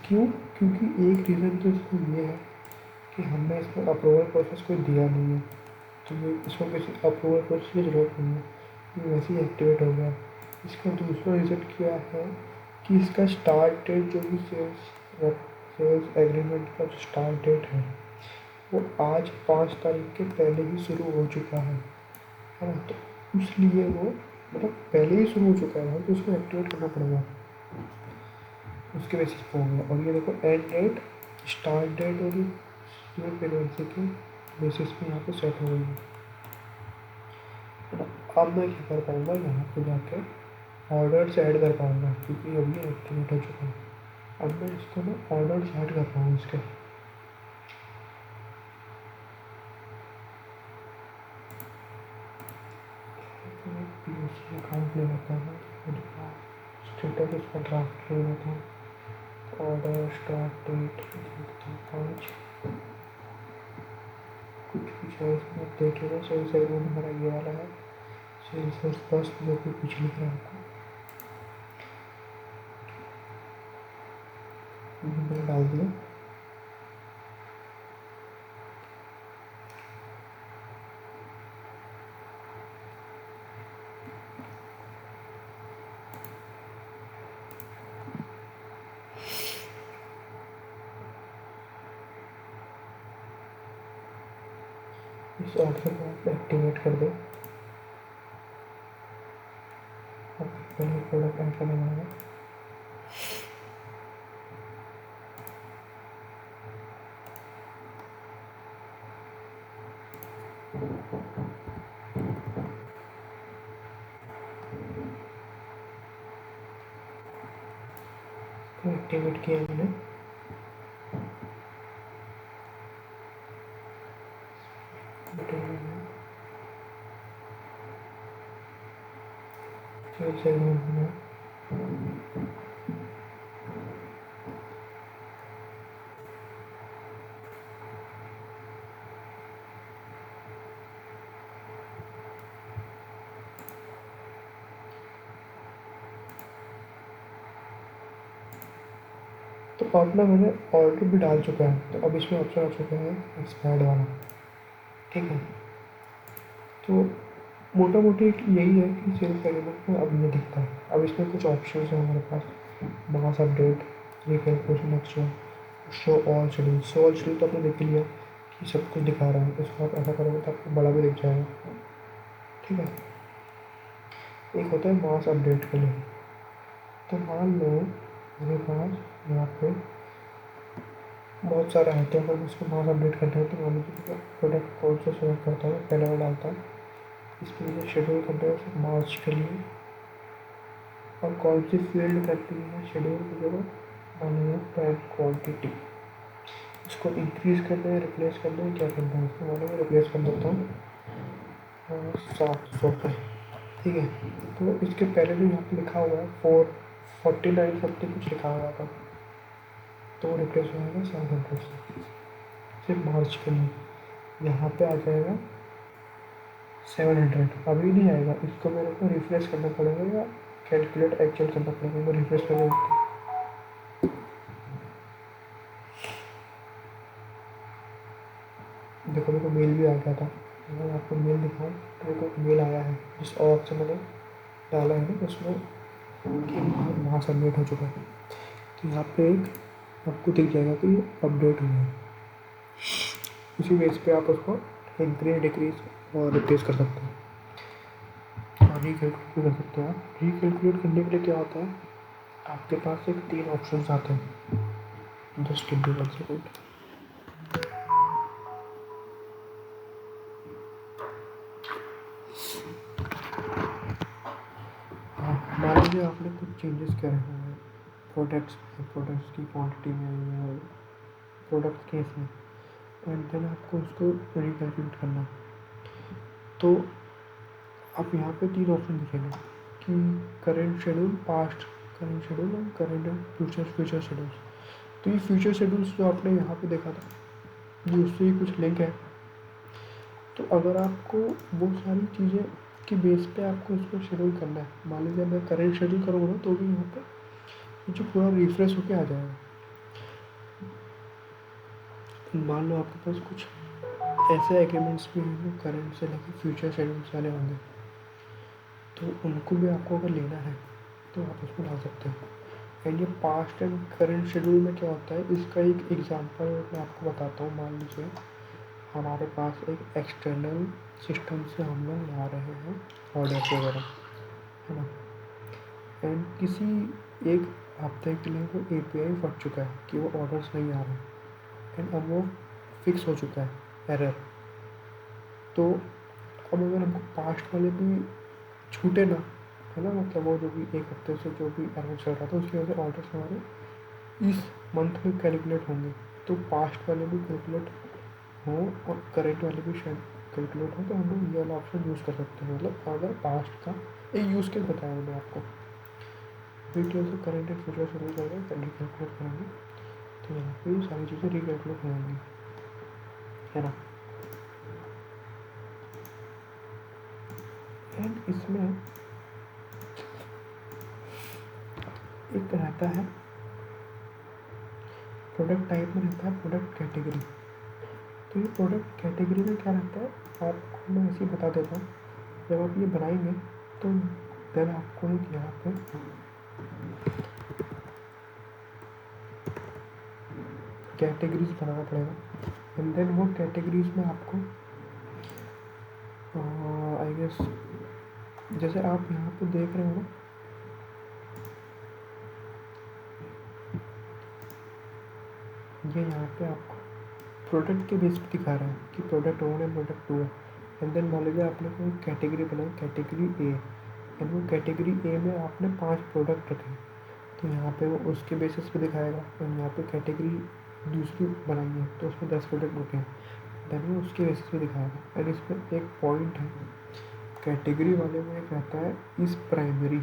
क्यों, क्योंकि एक रीज़न तो इसको ये है कि हमने इसमें अप्रूवल प्रोसेस कोई दिया नहीं है, तो ये इसको किसी अप्रूवल प्रोसेस की ज़रूरत नहीं है, ये वैसे ही एक्टिवेट हो गया। इसका दूसरा रीज़न क्या है कि इसका स्टार्ट डेट जो भी सेल्स एग्रीमेंट का जो स्टार्ट डेट है वो आज 5 तारीख के पहले ही शुरू हो चुका है ना। तो इसलिए वो मतलब पहले ही शुरू हो चुका है तो उसको एक्टिवेट करना पड़ेगा, उसके बेसिस पे हो गया। और ये देखो एंड डेट, स्टार्ट डेट और ये फ्रीक्वेंसी के बेसिस पे यहाँ पे सेट हो गई है। अब मैं क्या कर पाऊँगा, यहाँ पे जाके ऑर्डर्स ऐड कर पाऊँगा क्योंकि अभी एक्टिवेट हो चुका है। अब मैं इसको ना ऑर्डर्स ऐड कर पाऊँ इसके, POC अकाउंट ले लेता हूँ, स्टेटस इसका ड्राफ्ट ले लेता हूँ, ऑर्डर स्टार्ट डेट देखता हूँ 5, कुछ है इसमें देखेगा। सेल्स एग्रीमेंट हमारा ये वाला है, सेल्स फर्स्ट जो कि पिछली तरह था मैंने डाल दिया। इस ऑर्डर को आप एक्टिवेट कर दो। पहले प्रोडक्ट ऐसा लगाएगा, एक्टिवेट किया मैंने। सेल्स एग्रीमेंट में तो अपना मैंने ऑर्डर भी डाल चुका है, तो अब इसमें ऑप्शन आ चुका है एक्सपायर्ड वाला। ठीक है, तो मोटा मोटी यही है कि सेल्स एग्रीमेंट में अब ये दिखता है। अब इसमें कुछ ऑप्शन है हमारे पास, mass update, recalculation action, show all schedule. Show all schedule तो आपने देख लिया कि सब कुछ दिखा रहा है, इसको आप ऐसा करोगे तो आपको बड़ा भी दिख जाएगा। ठीक है, एक होता है मास अपडेट के लिए। तो मान लो मेरे पास यहाँ पे बहुत सारा है, तो अगर उसको मास अपडेट करना है तो मान लीजिए प्रोडक्ट कौन सा सेलेक्ट करता हूँ, पहले मैं डालता हूँ इसके लिए शेड्यूल करना है मार्च के लिए, और कौन सी फील्ड करती है शेड्यूल की जगह मान लीजिए टाइम क्वान्टिटी। इसको इंक्रीज करना है, रिप्लेस करना है, क्या करना है, इसको मान लो रिप्लेस कर देता हूँ 700 पे। ठीक है, तो इसके पहले भी यहाँ पे लिखा हुआ है 449 समथिंग कुछ लिखा हुआ था, तो रिप्लेस हो जाएगा 700 से। सिर्फ मार्च के लिए यहाँ पे आ जाएगा 700। अभी नहीं आएगा, इसको मेरे को रिफ्रेश करना पड़ेगा या कैलकुलेट एक्चुअल करना पड़ेगा। मैं रिफ्रेश कर देता हूँ। देखो मेरे को मेल भी आ गया था, मैं आपको मेल दिखाऊँ तो मेरे को मेल आया है जिस और से मैंने डाला है ना उसमें वहाँ सबमिट हो चुका है। तो यहाँ पे एक आपको दिख जाएगा कि अपडेट हुआ है। उसी बेस पे आप उसको इंक्रीज डिक्रीज और रिप्लेस कर सकते हैं और रिकैलकुलेट भी कर सकते हैं। आप रिकैलकुलेट करने के लिए क्या होता है, आपके पास एक 3 ऑप्शंस आते हैं। Just give me 1 second. मान लीजिए आपने कुछ चेंजेस करे हैं प्रोडक्ट्स की क्वांटिटी में या प्रोडक्ट के इसमें, एंड देन आपको उसको रिकैलकुलेट करना है। तो आप यहाँ पे 3 ऑप्शन दिखेंगे कि current schedule, past current schedule और करेंट एंड फ्यूचर शेड्यूल्स। तो ये फ्यूचर शेड्यूल्स जो आपने यहाँ पे देखा था ये उससे ही कुछ लिंक है। तो अगर आपको वो सारी चीज़ें की बेस पे आपको उसको शेड्यूल करना है, मान लीजिए मैं करेंट शेड्यूल करूँगा तो भी यहाँ पे ये जो पूरा रिफ्रेश होके आ जाएगा। मान लो आपके पास कुछ ऐसे एग्रीमेंट्स भी हैं जो करंट से लेकर फ्यूचर शेड्यूल्स वाले होंगे, तो उनको भी आपको अगर लेना है तो आप उसको डाल सकते हैं। एंड ये पास्ट एंड करंट शेड्यूल में क्या होता है, इसका एक एग्जांपल मैं आपको बताता हूँ। मान लीजिए हमारे पास एक एक्सटर्नल सिस्टम से हम लोग ला रहे हैं ऑर्डर्स वगैरह, है ना, एंड किसी एक हफ्ते के लिए वो API फट चुका है कि वो ऑर्डर्स नहीं आ रहे, एंड अब वो फिक्स हो चुका है एरर। तो अब अगर हमको पास्ट वाले भी छूटे ना, है ना, मतलब वो जो भी एक हफ्ते से जो भी एरर चल रहा था उसकी वजह से ऑर्डर्स हमारे इस मंथ में कैलकुलेट होंगे, तो पास्ट वाले भी कैलकुलेट हो और करेंट वाले भी शायद कैलकुलेट हो, तो हम लोग ये वाला ऑप्शन यूज़ कर सकते हैं। मतलब अगर पास्ट का एक यूज़ केस बताया मैंने आपको, वीडियो से करेंट एंड फ्यूचर शुरू करेंगे रिकैलकुलेट करेंगे, तो यहाँ पे सारी चीज़ें रिकैलकुलेट हो जाएंगी, है ना। एंड इसमें एक रहता है प्रोडक्ट टाइप में रहता है प्रोडक्ट कैटेगरी। तो ये प्रोडक्ट कैटेगरी में क्या रहता है आपको मैं ऐसे ही बता देता हूँ। जब आप ये बनाएंगे तो देन आपको एक यहाँ पे कैटेगरीज बनाना पड़ेगा, एंड देन वो कैटेगरीज में आपको आई गेस जैसे आप यहाँ पे देख रहे हो ना, ये यहाँ पे आपको प्रोडक्ट के बेस पे दिखा रहा है कि प्रोडक्ट 1 है प्रोडक्ट 2 है। एंड देन मान लीजिए आपने कोई कैटेगरी बनाई कैटेगरी A, एंड वो कैटेगरी A में आपने 5 प्रोडक्ट रखे, तो यहाँ पे वो उसके बेसिस पे दिखाएगा। एंड यहाँ पे कैटेगरी दूसरी बनाई है तो उसमें 10 प्रोडक्ट रखे हैं, देन वो उसके बेसिस पे दिखाएगा। एंड इसमें एक पॉइंट है कैटेगरी वाले में, एक रहता है इस प्राइमरी,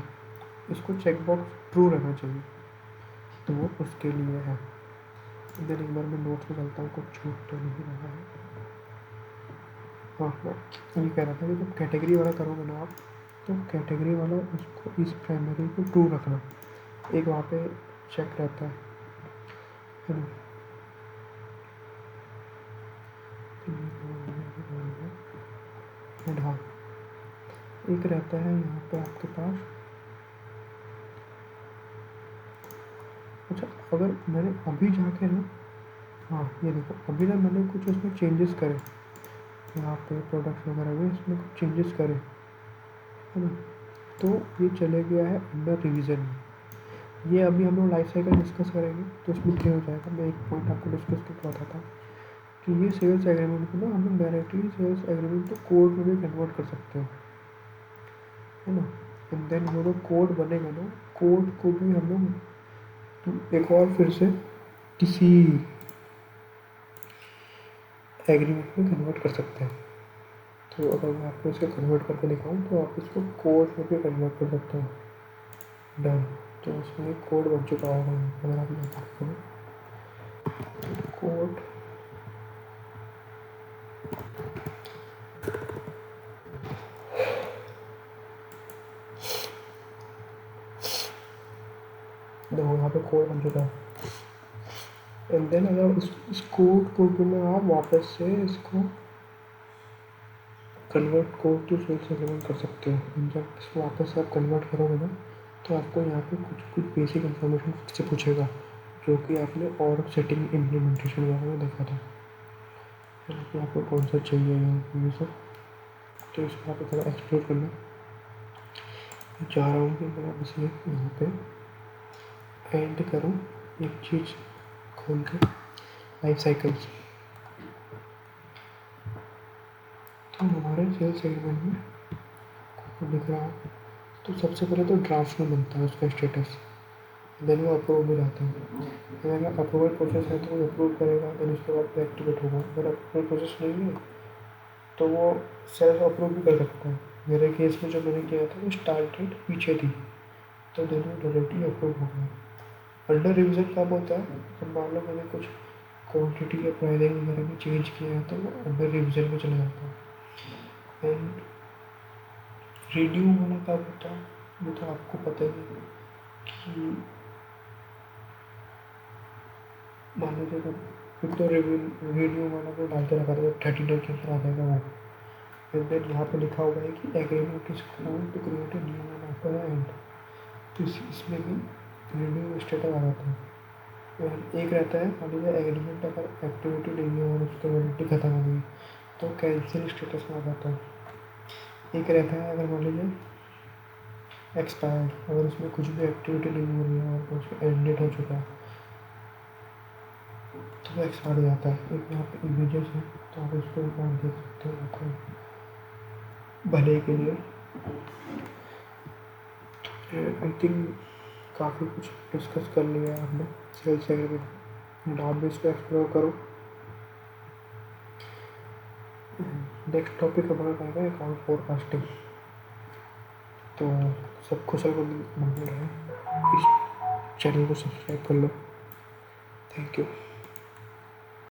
इसको चेकबॉक्स ट्रू रहना चाहिए, तो वो उसके लिए है। देन एक बार मैं नोट्स में चलता हूँ, कुछ छूट तो नहीं रहा है। हाँ मैं ये कह रहा था कि जब कैटेगरी वाला करोगे ना आप, तो कैटेगरी वाला उसको इस प्राइमरी को ट्रू रखना, एक वहाँ पे चेक रहता है ना। एंड हाँ एक रहता है यहाँ पे आपके पास, अच्छा अगर मैंने अभी जाके ना, हाँ ये देखो अभी ना मैंने कुछ उसमें चेंजेस करे, यहाँ पे प्रोडक्ट्स वगैरह में इसमें कुछ चेंजेस करे, है ना, तो ये चले गया है अंडर रिवीजन में। ये अभी हम लोग लाइफ साइकिल डिस्कस करेंगे तो उसमें क्लियर हो जाएगा। मैं एक पॉइंट आपको डिस्कस करके बताता हूँ कि ये सेल्स एग्रीमेंट को ना हम लोग डायरेक्टली सेल्स एग्रीमेंट को कोड में भी कन्वर्ट कर सकते हैं, है ना। एंड देन वो जो कोड बनेगा ना, कोड को भी हम लोग एक और फिर से किसी एग्रीमेंट में कन्वर्ट कर सकते हैं। तो अगर मैं आपको इसको कन्वर्ट करके दिखाऊँ तो आप इसको कोड में भी कन्वर्ट कर सकते हो। डन। तो उसमें एक कोड बन चुका होगा अगर आप यहाँ करें कोड। देखो यहाँ पे कोड बन चुका है। एंड देन अगर इस कोड को भी मैं आप वापस से इसको convert code to sales agreement कर सकते हो। जब इसको वापस से आप कन्वर्ट करोगे ना तो आपको यहाँ पे कुछ कुछ बेसिक इन्फॉर्मेशन से पूछेगा जो कि आपने और सेटिंग इम्प्लीमेंटेशन वगैरह में देखा था कि आपको कौन सा चाहिए ये सब। तो इसको आप थोड़ा एक्सप्लोर करना। मैं चाह रहा हूँ कि मैं आप इसे यहाँ पे एंड करूँ एक चीज़ खोल के लाइफ साइकिल्स। तो हमारे सेल्स एग्रीमेंट में लिख रहा हूँ तो सबसे पहले तो ड्राफ्ट में बनता है उसका स्टेटस, देन वो अप्रूव हो जाता है। अगर अप्रूवल प्रोसेस है तो वो अप्रूव करेगा, देन उसके बाद वो एक्टिवेट होगा। अगर अप्रूवल प्रोसेस नहीं है तो वो सेल्फ अप्रूव भी कर सकता है। मेरे केस में जो मैंने किया था वो स्टार्ट डेट पीछे थी तो देन वो डायरेक्टली अप्रूव हो गया। अंडर रिविजन कब होता है, जब मान लो मैंने कुछ क्वान्टिटी या प्राइसिंग वगैरह में चेंज किया है तो वो अंडर रिविजन में चला जाता है। एंड रिन्यू वाला कब होता है वो तो आपको पता ही है कि मान लीजिए फिर तो रिन्यू वाला को डाल के रखा था 30 डेज के अंदर आ जाएगा वो। एंड देन यहाँ पे लिखा हुआ है कि agreement is form to create a new one after end. तो इसमें भी रिन्यू स्टेटस आ जाता है। और एक रहता है मान लीजिए एग्रीमेंट अगर एक्टिविटी नहीं है और उसकी वैलिडिटी खत्म हो गई तो कैंसिल स्टेटस में आ जाता है। एक रहता है अगर मान लीजिए एक्सपायर्ड, अगर उसमें कुछ भी एक्टिविटी नहीं हो रही है और उसका एंड डेट हो चुका है तो वो एक्सपायर हो जाता है। एक यहाँ पे इमेजेस है तो आप उसको एक बार देख सकते हो तो भले के लिए। आई थिंक काफ़ी कुछ डिस्कस कर लिया है हमने सेल्स एग्रीमेंट। आप भी इसको एक्सप्लोर करो। नेक्स्ट टॉपिक हमारा रहेगा अकाउंट फोरकास्टिंग। तो सब कुशल मंगल रहे। इस चैनल को सब्सक्राइब कर लो। Thank you.